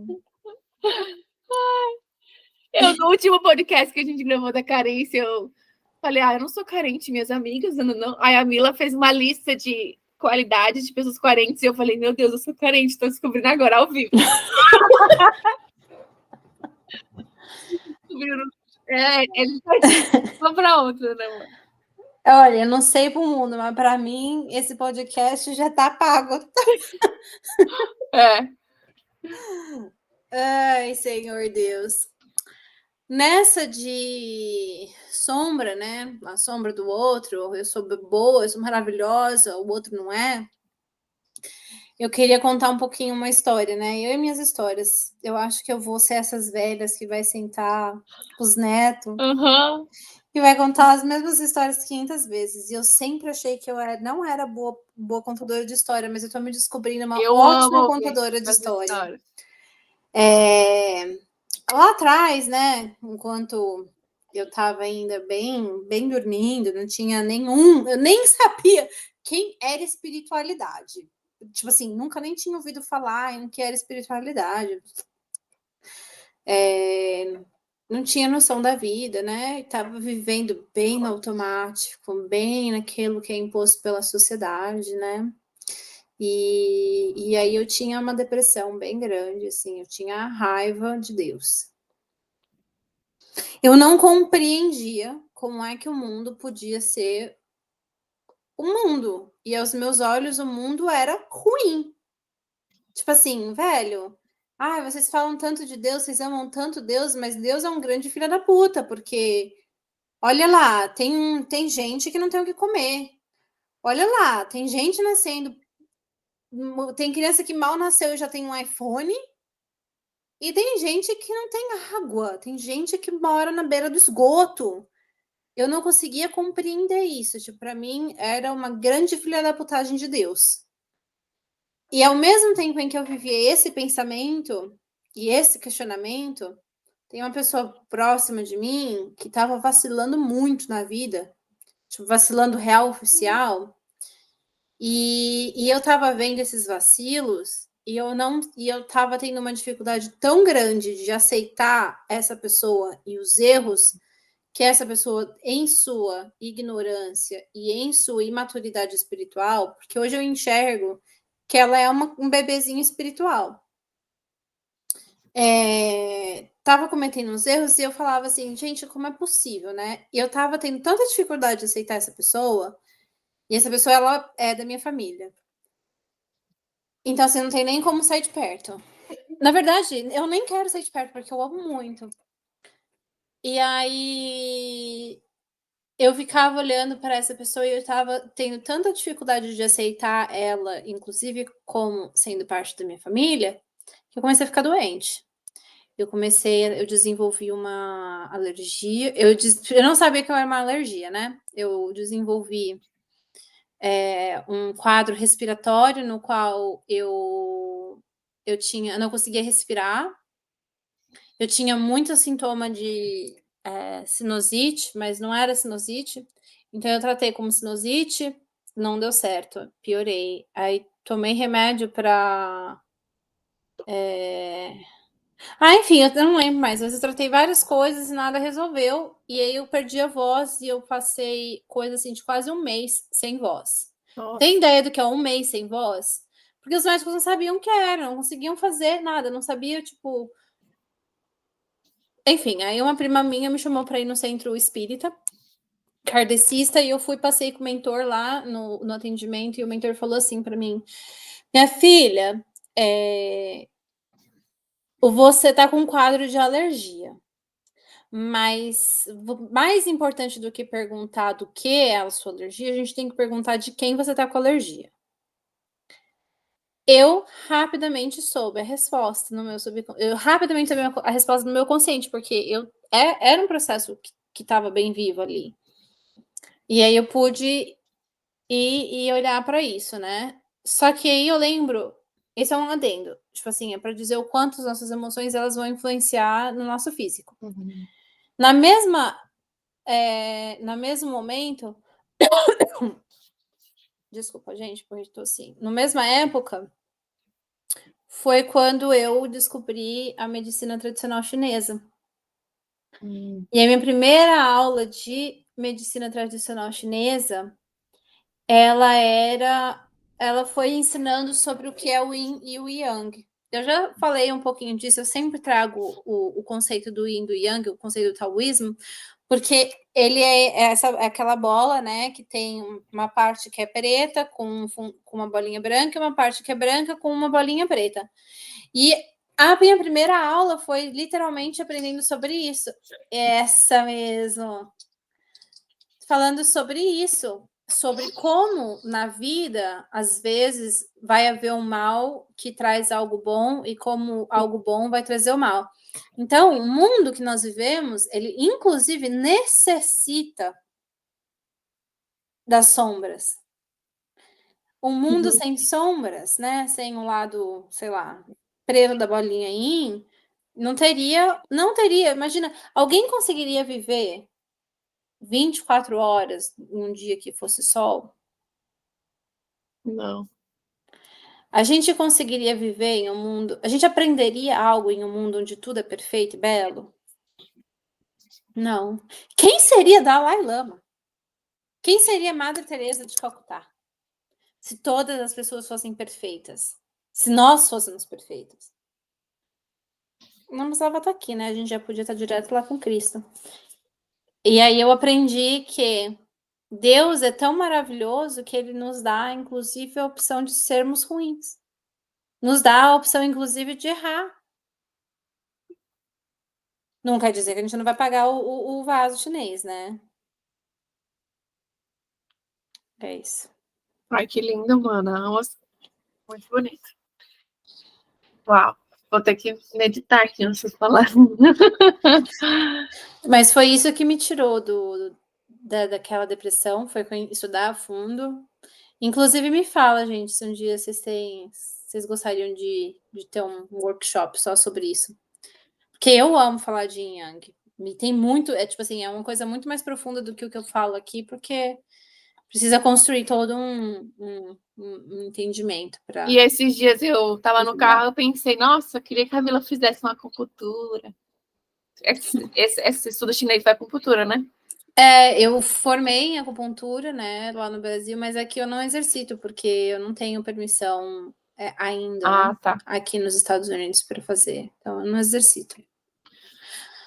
No último podcast que a gente gravou da carência, eu falei, eu não sou carente, minhas amigas, não. Aí a Mila fez uma lista de qualidades de pessoas carentes e eu falei, meu Deus, eu sou carente, tô descobrindo agora ao vivo. Ele tá para outra, né, mano? Olha, eu não sei pro mundo, mas para mim esse podcast já tá pago. Ai, Senhor Deus. Nessa de sombra, né? A sombra do outro, eu sou boa, eu sou maravilhosa, o outro não é. Eu queria contar um pouquinho uma história, né? Eu e minhas histórias. Eu acho que eu vou ser essas velhas que vai sentar com os netos e vai contar as mesmas histórias 500 vezes. E eu sempre achei que eu não era boa contadora de história, mas eu tô me descobrindo uma ótima contadora de história. Lá atrás, né? Enquanto eu estava ainda bem dormindo, não tinha nenhum, eu nem sabia quem era espiritualidade. Tipo assim, nunca nem tinha ouvido falar em que era espiritualidade. Não tinha noção da vida, né? Estava vivendo bem no automático, bem naquilo que é imposto pela sociedade, né? E aí eu tinha uma depressão bem grande, assim, eu tinha a raiva de Deus. Eu não compreendia como é que o mundo podia ser o mundo. E aos meus olhos, o mundo era ruim. Tipo assim, velho. Vocês falam tanto de Deus, vocês amam tanto Deus, mas Deus é um grande filho da puta, porque olha lá, tem gente que não tem o que comer. Olha lá, tem gente nascendo. Tem criança que mal nasceu e já tem um iPhone. E tem gente que não tem água. Tem gente que mora na beira do esgoto. Eu não conseguia compreender isso. Tipo, para mim, era uma grande filha da putagem de Deus. E ao mesmo tempo em que eu vivia esse pensamento e esse questionamento, tem uma pessoa próxima de mim que estava vacilando muito na vida, tipo, vacilando real oficial. E eu estava vendo esses vacilos e eu estava tendo uma dificuldade tão grande de aceitar essa pessoa e os erros que essa pessoa, em sua ignorância e em sua imaturidade espiritual, porque hoje eu enxergo que ela é um bebezinho espiritual. Tava cometendo uns erros e eu falava assim, gente, como é possível, né? E eu tava tendo tanta dificuldade de aceitar essa pessoa, e essa pessoa, ela é da minha família. Então, assim, não tem nem como sair de perto. Na verdade, eu nem quero sair de perto, porque eu amo muito. E aí, eu ficava olhando para essa pessoa e eu estava tendo tanta dificuldade de aceitar ela, inclusive como sendo parte da minha família, que eu comecei a ficar doente. Eu desenvolvi uma alergia. Eu não sabia que era uma alergia, né? Eu desenvolvi um quadro respiratório no qual eu não conseguia respirar. Eu tinha muito sintoma de sinusite, mas não era sinusite. Então eu tratei como sinusite, não deu certo, piorei. Aí tomei remédio para enfim, eu não lembro mais, mas eu tratei várias coisas e nada resolveu. E aí eu perdi a voz e eu passei coisa assim de quase um mês sem voz. Nossa. Tem ideia do que é um mês sem voz? Porque os médicos não sabiam o que era, não conseguiam fazer nada, não sabia, tipo. Enfim, aí uma prima minha me chamou para ir no centro espírita, kardecista, e eu fui, passei com o mentor lá no atendimento, e o mentor falou assim para mim: minha filha, você tá com um quadro de alergia. Mas mais importante do que perguntar do que é a sua alergia, a gente tem que perguntar de quem você está com alergia. Eu rapidamente soube a resposta no meu subconsciente. Eu rapidamente soube a resposta no meu consciente, porque era um processo que estava bem vivo ali. E aí eu pude ir e olhar para isso, né? Só que aí eu lembro, esse é um adendo, tipo assim, é para dizer o quanto as nossas emoções elas vão influenciar no nosso físico. Uhum. Na mesma no mesmo momento, desculpa, gente, porque estou assim. Na mesma época, foi quando eu descobri a medicina tradicional chinesa. E a minha primeira aula de medicina tradicional chinesa, ela foi ensinando sobre o que é o Yin e o Yang. Eu já falei um pouquinho disso, eu sempre trago o conceito do Yin e do Yang, o conceito do taoísmo, porque ele é aquela bola, né, que tem uma parte que é preta com uma bolinha branca e uma parte que é branca com uma bolinha preta. E a minha primeira aula foi literalmente aprendendo sobre isso. Essa mesmo. Falando sobre isso, sobre como na vida, às vezes, vai haver um mal que traz algo bom e como algo bom vai trazer o mal. Então, o mundo que nós vivemos, ele inclusive necessita das sombras. Um mundo sem sombras, né? Sem um lado, sei lá, preto da bolinha yin, não teria. Imagina, alguém conseguiria viver 24 horas num dia que fosse sol? Não. A gente conseguiria viver em um mundo. A gente aprenderia algo em um mundo onde tudo é perfeito e belo? Não. Quem seria Dalai Lama? Quem seria Madre Teresa de Calcutá? Se todas as pessoas fossem perfeitas. Se nós fôssemos perfeitos. Não precisava estar aqui, né? A gente já podia estar direto lá com Cristo. E aí eu aprendi que Deus é tão maravilhoso que ele nos dá, inclusive, a opção de sermos ruins. Nos dá a opção, inclusive, de errar. Não quer dizer que a gente não vai pagar o vaso chinês, né? É isso. Ai, que lindo, mana. Nossa, muito bonito. Uau. Vou ter que meditar aqui nessas palavras. Mas foi isso que me tirou daquela depressão, foi estudar a fundo. Inclusive, me fala, gente, se um dia vocês gostariam de ter um workshop só sobre isso. Porque eu amo falar de Yin Yang. Me tem muito, tipo assim, é uma coisa muito mais profunda do que o que eu falo aqui, porque precisa construir todo um entendimento para. E esses dias eu tava no carro, eu pensei, nossa, eu queria que a Camila fizesse uma acupuntura. Esse estudo chinês foi acupuntura, né? Eu formei em acupuntura, né, lá no Brasil, mas aqui eu não exercito, porque eu não tenho permissão ainda, né, Tá. aqui nos Estados Unidos para fazer. Então, eu não exercito.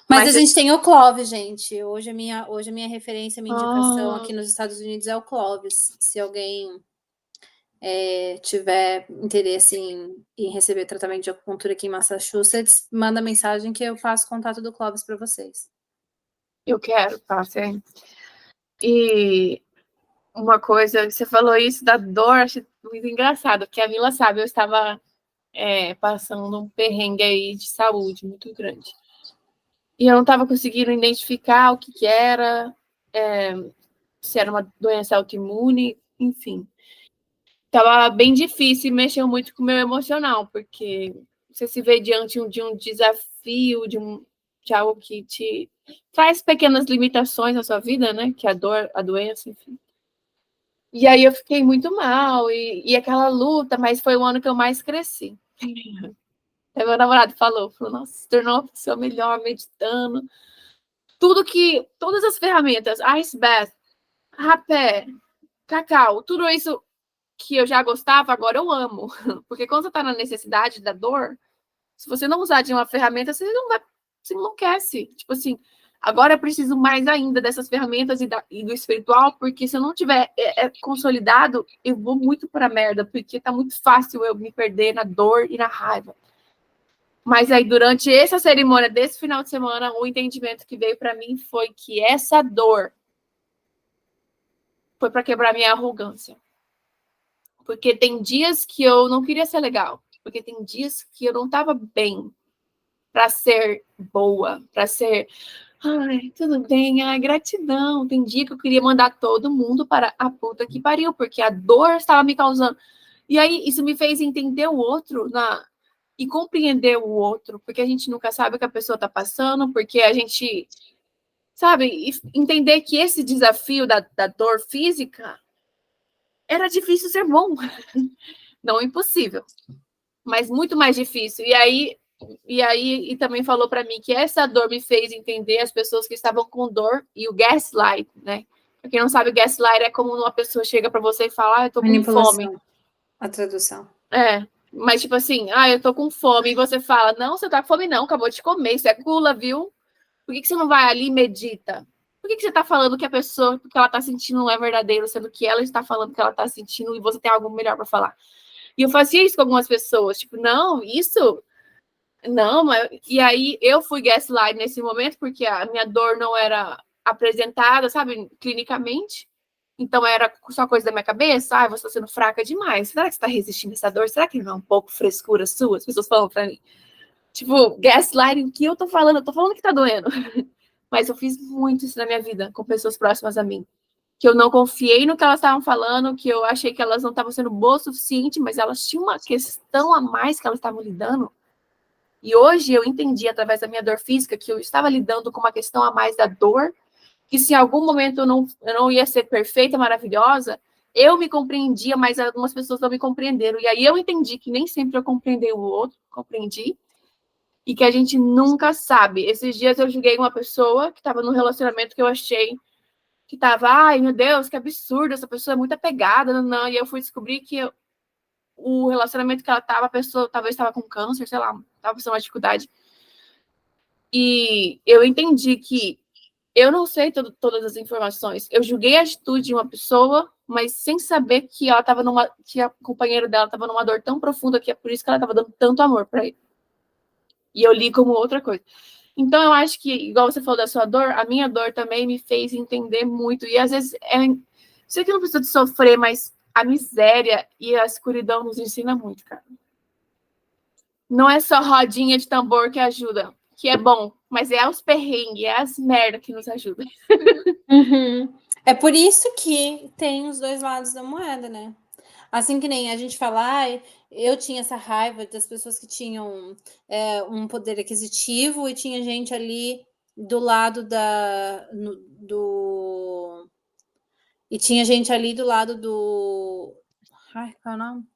Mas a Mas gente tem o Clóvis, gente. Hoje a minha referência, minha indicação Ah. aqui nos Estados Unidos é o Clóvis. Se alguém tiver interesse em receber tratamento de acupuntura aqui em Massachusetts, manda mensagem que eu passo contato do Clóvis para vocês. eu quero, tá, sim. E uma coisa, você falou isso da dor, achei muito engraçado, porque a Mila sabe, eu estava passando um perrengue aí de saúde muito grande. E eu não estava conseguindo identificar o que era, se era uma doença autoimune, enfim. Tava bem difícil e mexeu muito com o meu emocional, porque você se vê diante de um desafio, de algo que te traz pequenas limitações na sua vida, né? Que é a dor, a doença, enfim. E aí eu fiquei muito mal, e aquela luta, mas foi o ano que eu mais cresci. Aí meu namorado falou, nossa, se tornou uma pessoa melhor, meditando. Todas as ferramentas, ice bath, rapé, cacau, tudo isso que eu já gostava, agora eu amo. Porque quando você tá na necessidade da dor, se você não usar de uma ferramenta, você enlouquece. Tipo assim, agora eu preciso mais ainda dessas ferramentas e do espiritual, porque se eu não tiver consolidado, eu vou muito pra merda, porque tá muito fácil eu me perder na dor e na raiva. Mas aí, durante essa cerimônia desse final de semana, o entendimento que veio para mim foi que essa dor foi para quebrar minha arrogância. Porque tem dias que eu não queria ser legal. Porque tem dias que eu não estava bem para ser boa, para ser, ai, tudo bem, ai, gratidão. Tem dia que eu queria mandar todo mundo para a puta que pariu, porque a dor estava me causando. E aí, isso me fez entender o outro e compreender o outro, porque a gente nunca sabe o que a pessoa está passando, porque a gente, sabe, entender que esse desafio da dor física era difícil ser bom. Não impossível, mas muito mais difícil. E também falou para mim que essa dor me fez entender as pessoas que estavam com dor e o gaslight, né? Pra quem não sabe, o gaslight é como uma pessoa chega para você e fala, eu tô com fome. A tradução. Mas tipo assim, eu tô com fome, e você fala, não, você tá com fome não, acabou de comer, isso é gula, viu? Por que você não vai ali e medita? Por que você tá falando que a pessoa, que ela tá sentindo não é verdadeiro, sendo que ela está falando que ela tá sentindo e você tem algo melhor para falar? E eu fazia isso com algumas pessoas, tipo, não, isso, não, mas... E aí eu fui gaslight nesse momento, porque a minha dor não era apresentada, sabe, clinicamente. Então era só coisa da minha cabeça, você está sendo fraca demais. Será que você está resistindo a essa dor? Será que não é um pouco frescura sua? As pessoas falam pra mim. Tipo, gaslighting, que eu tô falando? Eu tô falando que tá doendo. Mas eu fiz muito isso na minha vida, com pessoas próximas a mim. Que eu não confiei no que elas estavam falando, que eu achei que elas não estavam sendo boas o suficiente, mas elas tinham uma questão a mais que elas estavam lidando. E hoje eu entendi, através da minha dor física, que eu estava lidando com uma questão a mais da dor, que se em algum momento eu não ia ser perfeita, maravilhosa, eu me compreendia, mas algumas pessoas não me compreenderam. E aí eu entendi que nem sempre eu compreendi o outro, compreendi, e que a gente nunca sabe. Esses dias eu julguei uma pessoa que estava num relacionamento que eu achei que estava, ai meu Deus, que absurdo, essa pessoa é muito apegada, não. E eu fui descobrir que o relacionamento que ela estava, a pessoa talvez estava com câncer, sei lá, estava passando uma dificuldade. E eu entendi que eu não sei todas as informações. Eu julguei a atitude de uma pessoa, mas sem saber que ela estava que o companheiro dela estava numa dor tão profunda que é por isso que ela estava dando tanto amor para ele. E eu li como outra coisa. Então eu acho que, igual você falou da sua dor, a minha dor também me fez entender muito. E às vezes sei que não precisa de sofrer, mas a miséria e a escuridão nos ensina muito, cara. Não é só rodinha de tambor que ajuda, que é bom, mas é os perrengues, é as merda que nos ajudam. Uhum. É por isso que tem os dois lados da moeda, né? Assim que nem a gente fala, eu tinha essa raiva das pessoas que tinham um poder aquisitivo e tinha gente ali do lado e tinha gente ali do lado do Ai, qual é o nome?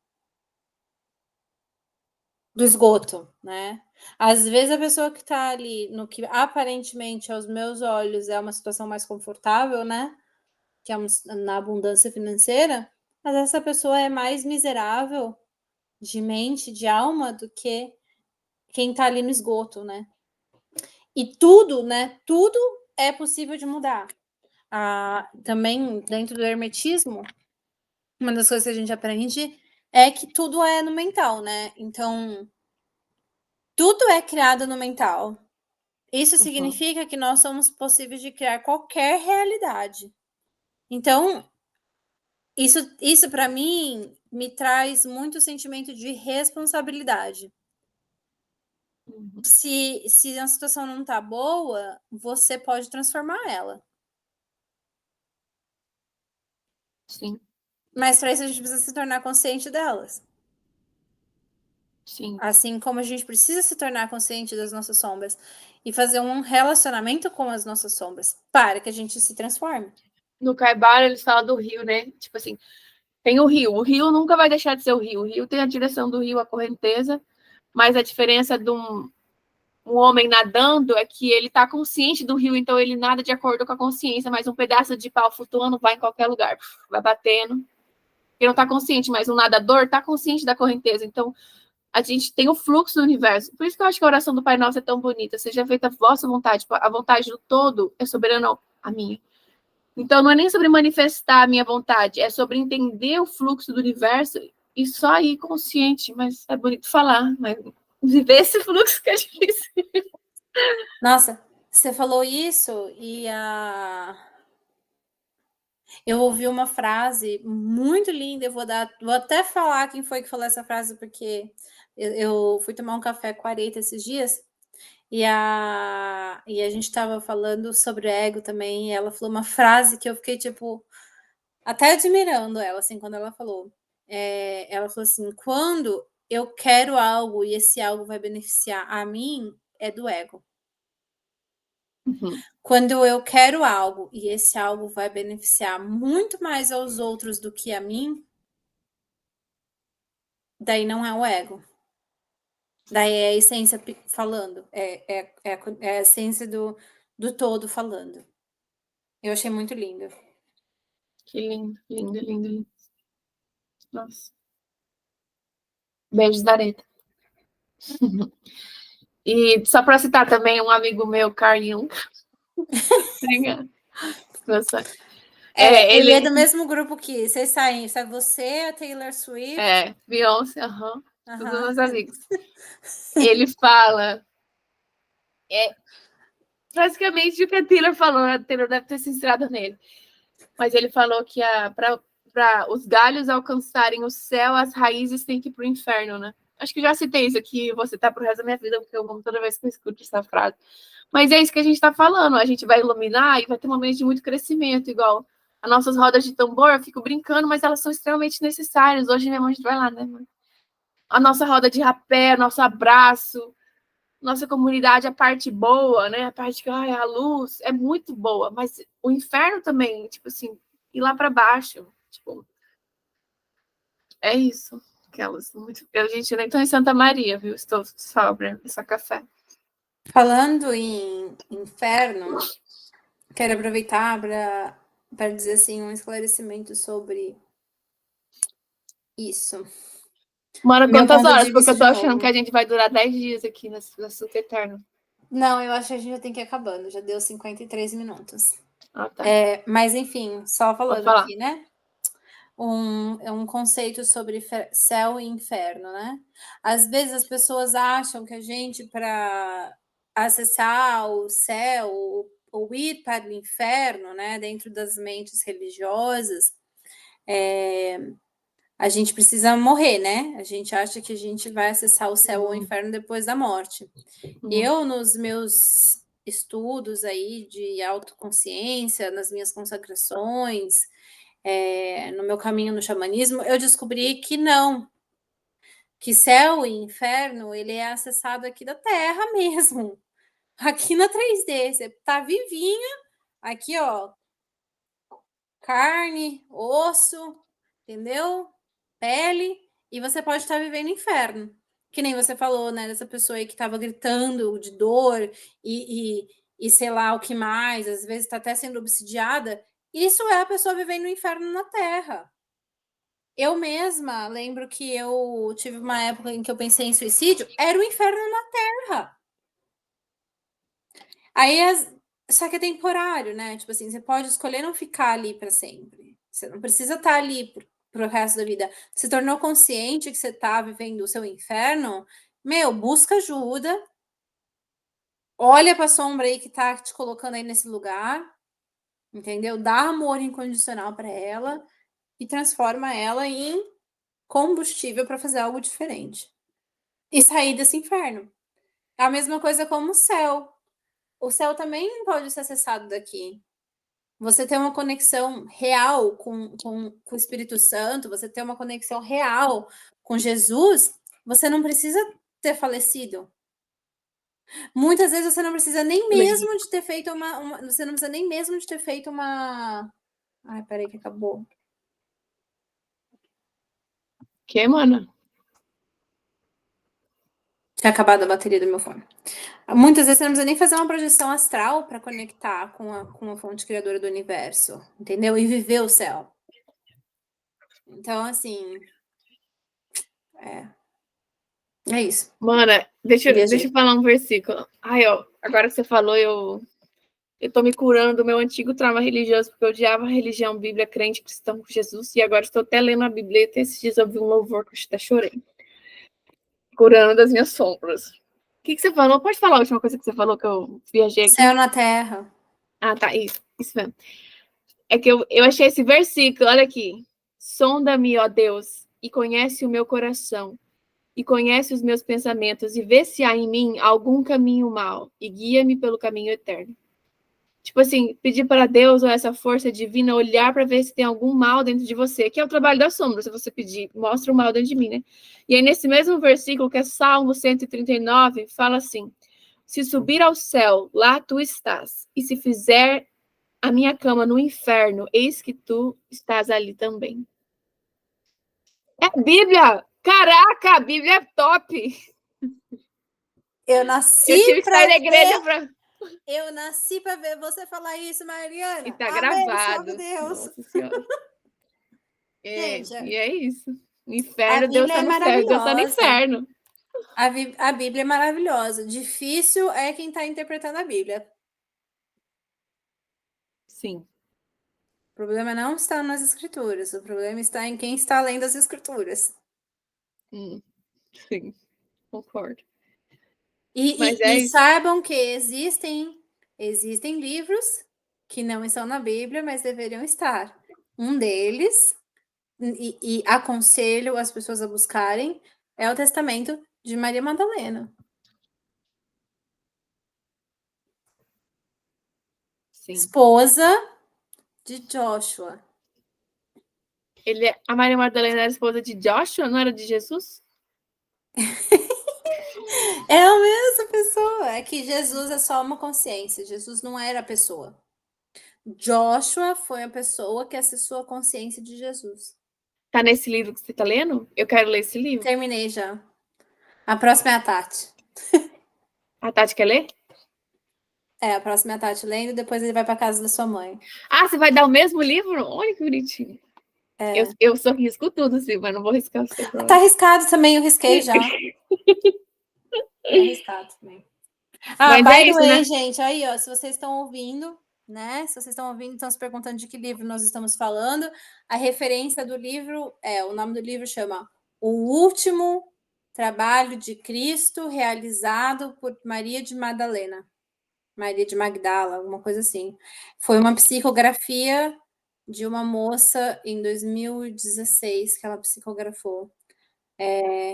Do esgoto, né? Às vezes a pessoa que tá ali no que aparentemente aos meus olhos é uma situação mais confortável, né? Que é na abundância financeira, mas essa pessoa é mais miserável de mente, de alma, do que quem tá ali no esgoto, né? E tudo, né? Tudo é possível de mudar. Também dentro do hermetismo, uma das coisas que a gente aprende é que tudo é no mental, né? Então, tudo é criado no mental. Isso significa que nós somos possíveis de criar qualquer realidade. Então, isso para mim me traz muito sentimento de responsabilidade. Se a situação não tá boa, você pode transformar ela. Sim, Mas para isso a gente precisa se tornar consciente delas. sim. Assim como a gente precisa se tornar consciente das nossas sombras e fazer um relacionamento com as nossas sombras para que a gente se transforme. No Caibara, eles falam do rio, né? Tipo assim, tem o rio nunca vai deixar de ser o rio tem a direção do rio, a correnteza, mas a diferença de um homem nadando é que ele está consciente do rio, então ele nada de acordo com a consciência, mas um pedaço de pau flutuando vai em qualquer lugar, vai batendo. Ele não está consciente, mas um nadador está consciente da correnteza, então a gente tem o fluxo do universo. Por isso que eu acho que a oração do Pai Nosso é tão bonita. Seja feita a vossa vontade, a vontade do todo é soberana a minha. Então, não é nem sobre manifestar a minha vontade, é sobre entender o fluxo do universo e só ir consciente. Mas é bonito falar, mas viver esse fluxo que é difícil. Nossa, você falou isso e eu ouvi uma frase muito linda. Vou até falar quem foi que falou essa frase, porque eu fui tomar um café com a Areta esses dias e a gente estava falando sobre ego também. E ela falou uma frase que eu fiquei tipo até admirando ela, assim, quando ela falou. Ela falou assim: quando eu quero algo e esse algo vai beneficiar a mim, é do ego. Uhum. Quando eu quero algo e esse algo vai beneficiar muito mais aos outros do que a mim, daí não é o ego. Daí é a essência falando, é a essência do todo falando. Eu achei muito lindo. Que lindo, lindo, lindo, lindo. Nossa. Beijos da Areta. E só para citar também um amigo meu, Carl Jung. Ele é do mesmo grupo que vocês saem, sabe? Você, a Taylor Swift. Beyoncé, todos meus amigos. Ele fala basicamente o que a Taylor falou, a Taylor deve ter se inspirado nele. Mas ele falou que para os galhos alcançarem o céu, as raízes têm que ir para o inferno, né? Acho que já citei isso aqui, vou citar pro resto da minha vida, porque eu amo toda vez que eu escuto essa frase. Mas é isso que a gente está falando, a gente vai iluminar e vai ter momentos de muito crescimento, igual as nossas rodas de tambor, eu fico brincando, mas elas são extremamente necessárias. Hoje mesmo a gente vai lá, né? A nossa roda de rapé, nosso abraço, nossa comunidade, a parte boa, né? A parte que a luz é muito boa, mas o inferno também, tipo assim, ir lá para baixo, tipo, é isso. Aquelas muito. Gente, eu nem estou em Santa Maria, viu? Estou sóbria, só café. Falando em inferno, quero aproveitar para dizer assim um esclarecimento sobre isso. Mora Meu quantas ponto horas? de Porque vista eu tô de achando que novo. a gente vai durar 10 dias aqui nesse assunto eterno. Não, eu acho que a gente já tem que ir acabando. Já deu 53 minutos. Tá. Mas enfim, só Pode falando falar. aqui, né? Um conceito sobre céu e inferno, né? Às vezes as pessoas acham que a gente, para acessar o céu ou ir para o inferno, né, dentro das mentes religiosas, a gente precisa morrer, né? A gente acha que a gente vai acessar o céu ou o inferno depois da morte. Eu, nos meus estudos aí de autoconsciência, nas minhas consagrações, no meu caminho no xamanismo, eu descobri que não, que céu e inferno, ele é acessado aqui da Terra mesmo, aqui na 3D, você tá vivinha, aqui ó, carne, osso, entendeu? pele, e você pode estar vivendo inferno. Que nem você falou, né? Dessa pessoa aí que estava gritando de dor e sei lá o que mais, às vezes está até sendo obsidiada. Isso é a pessoa vivendo o inferno na Terra. Eu mesma lembro que eu tive uma época em que eu pensei em suicídio, era o inferno na Terra. Aí, só que é temporário, né? Tipo assim, você pode escolher não ficar ali para sempre. Você não precisa estar ali pro resto da vida. Se tornou consciente que você tá vivendo o seu inferno, meu, busca ajuda. Olha para a sombra aí que tá te colocando aí nesse lugar, entendeu? Dá amor incondicional para ela e transforma ela em combustível para fazer algo diferente. E sair desse inferno. É a mesma coisa como o céu. O céu também pode ser acessado daqui. Você ter uma conexão real com o Espírito Santo, você ter uma conexão real com Jesus, você não precisa ter falecido. Muitas vezes você não precisa nem mesmo de ter feito você não precisa nem mesmo de ter feito uma. Ai, peraí que acabou. Que, mana? Tinha acabado a bateria do meu fone. Muitas vezes você não precisa nem fazer uma projeção astral para conectar com a fonte criadora do universo, entendeu? E viver o céu. Então, assim, é isso. Mana, deixa Viajei. eu falar um versículo. Ai, ó, agora que você falou, eu tô me curando do meu antigo trauma religioso, porque eu odiava a religião, Bíblia, crente, cristão com Jesus, e agora estou até lendo a Bíblia, e até esses dias eu vi um louvor que eu até chorei. Curando das minhas sombras. O que você falou? Pode falar a última coisa que você falou, que eu viajei aqui? Céu na terra. Ah, tá, isso mesmo. É que eu achei esse versículo, olha aqui. Sonda-me, ó Deus, e conhece o meu coração, e conhece os meus pensamentos, e vê se há em mim algum caminho mau, e guia-me pelo caminho eterno. Tipo assim, pedir para Deus ou essa força divina olhar para ver se tem algum mal dentro de você, que é o trabalho da sombra, se você pedir, mostra o mal dentro de mim, né? E aí, nesse mesmo versículo, que é Salmo 139, fala assim: se subir ao céu, lá tu estás, e se fizer a minha cama no inferno, eis que tu estás ali também. É a Bíblia! Caraca, a Bíblia é top! Eu nasci Eu tive que sair para da ver. igreja para. Eu nasci para ver você falar isso, E Mariana. tá Abençoe gravado. Deus. Nossa Senhora. É, Gente, e é isso. No a inferno, Deus Bíblia tá é no céu, Deus tá no maravilhosa. inferno. A Bíblia é maravilhosa. Difícil é quem está interpretando a Bíblia. Sim. O problema não está nas escrituras. O problema está em quem está lendo as escrituras. Sim, concordo. Mas E é isso. saibam que existem livros que não estão na Bíblia, mas deveriam estar. Um deles, e aconselho as pessoas a buscarem, é o Testamento de Maria Madalena. Sim. Esposa de Joshua. A Maria Madalena era esposa de Joshua, não era de Jesus? É a mesma pessoa. É que Jesus é só uma consciência. Jesus não era a pessoa. Joshua foi a pessoa que acessou a consciência de Jesus. Tá nesse livro que você tá lendo? Eu quero ler esse livro. Terminei já. A próxima é a Tati. A Tati quer ler? É, a próxima é a Tati lendo, depois ele vai para casa da sua mãe. Ah, você vai dar o mesmo livro? Olha que bonitinho. É. Eu só risco tudo, sim, mas não vou riscar o seu Tá problema. arriscado também, eu risquei já. Tá arriscado também. Ah, Mas é by the isso, way, né? gente, aí, ó, se vocês estão ouvindo, né? Se vocês estão ouvindo, estão se perguntando de que livro nós estamos falando, a referência do livro o nome do livro chama O Último Trabalho de Cristo realizado por Maria de Madalena. Maria de Magdala, alguma coisa assim. Foi uma psicografia de uma moça em 2016 que ela psicografou.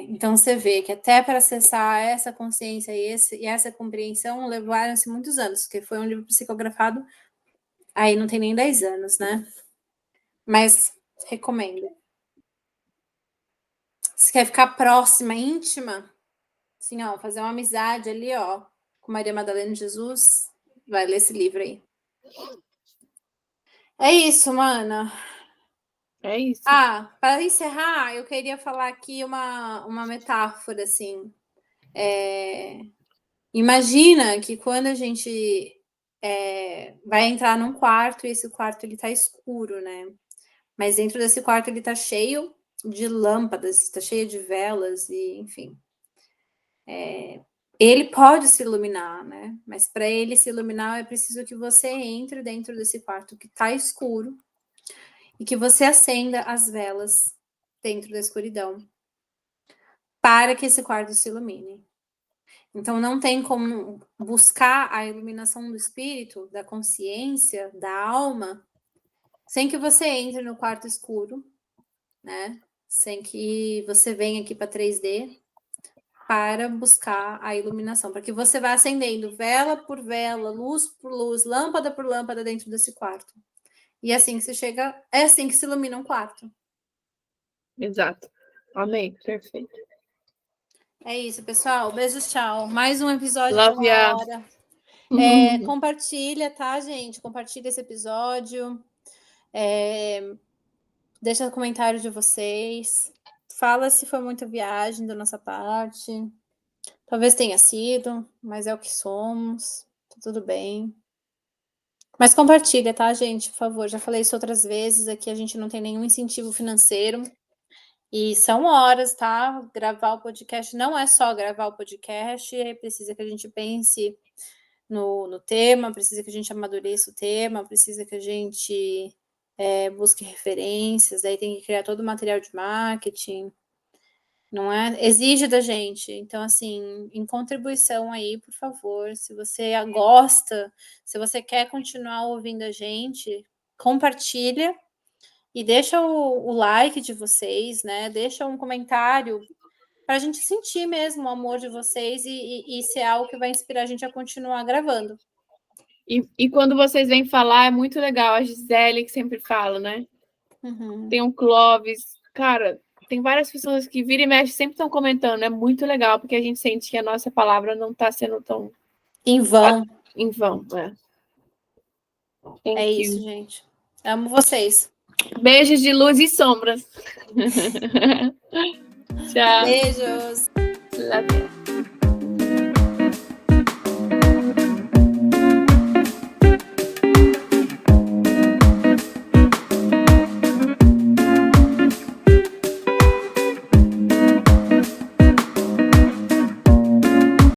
Então você vê que até para acessar essa consciência e essa compreensão levaram-se muitos anos, porque foi um livro psicografado aí não tem nem 10 anos, né? Mas recomendo. Se quer ficar próxima, íntima, assim, ó, fazer uma amizade ali, ó, com Maria Madalena de Jesus, vai ler esse livro aí. É isso, mana. É isso. Para encerrar, eu queria falar aqui uma metáfora, assim. Imagina que quando a gente vai entrar num quarto e esse quarto ele tá escuro, né? Mas dentro desse quarto ele tá cheio de lâmpadas, está cheio de velas e, enfim. Ele pode se iluminar, né? Mas para ele se iluminar é preciso que você entre dentro desse quarto que tá escuro e que você acenda as velas dentro da escuridão para que esse quarto se ilumine. Então não tem como buscar a iluminação do espírito, da consciência, da alma, sem que você entre no quarto escuro, né? Sem que você venha aqui para 3D para buscar a iluminação, para que você vá acendendo vela por vela, luz por luz, lâmpada por lâmpada dentro desse quarto. E assim que se chega, é assim que se ilumina um quarto. Exato. Amém. Perfeito. É isso, pessoal. Beijos, tchau. Mais um episódio Love de ya. 1 hora. Compartilha, tá, gente? Compartilha esse episódio. Deixa comentário de vocês. Fala se foi muita viagem da nossa parte. Talvez tenha sido, mas é o que somos. Tá tudo bem. Mas compartilha, tá, gente? Por favor. Já falei isso outras vezes. Aqui a gente não tem nenhum incentivo financeiro. E são horas, tá? Gravar o podcast não é só gravar o podcast, precisa que a gente pense no tema, precisa que a gente amadureça o tema, precisa que a gente busque referências, aí tem que criar todo o material de marketing, não é? Exige da gente. Então, assim, em contribuição aí, por favor, se você gosta, se você quer continuar ouvindo a gente, compartilha. E deixa o like de vocês, né? Deixa um comentário para a gente sentir mesmo o amor de vocês e ser algo que vai inspirar a gente a continuar gravando. E quando vocês vêm falar, é muito legal. A Gisele que sempre fala, né? Uhum. Tem o Clóvis. Cara, tem várias pessoas que vira e mexe sempre estão comentando. É muito legal, porque a gente sente que a nossa palavra não está sendo tão... Em vão. Em vão, É isso, gente. Amo vocês. Beijos de luz e sombras. Tchau. Beijos. Love you.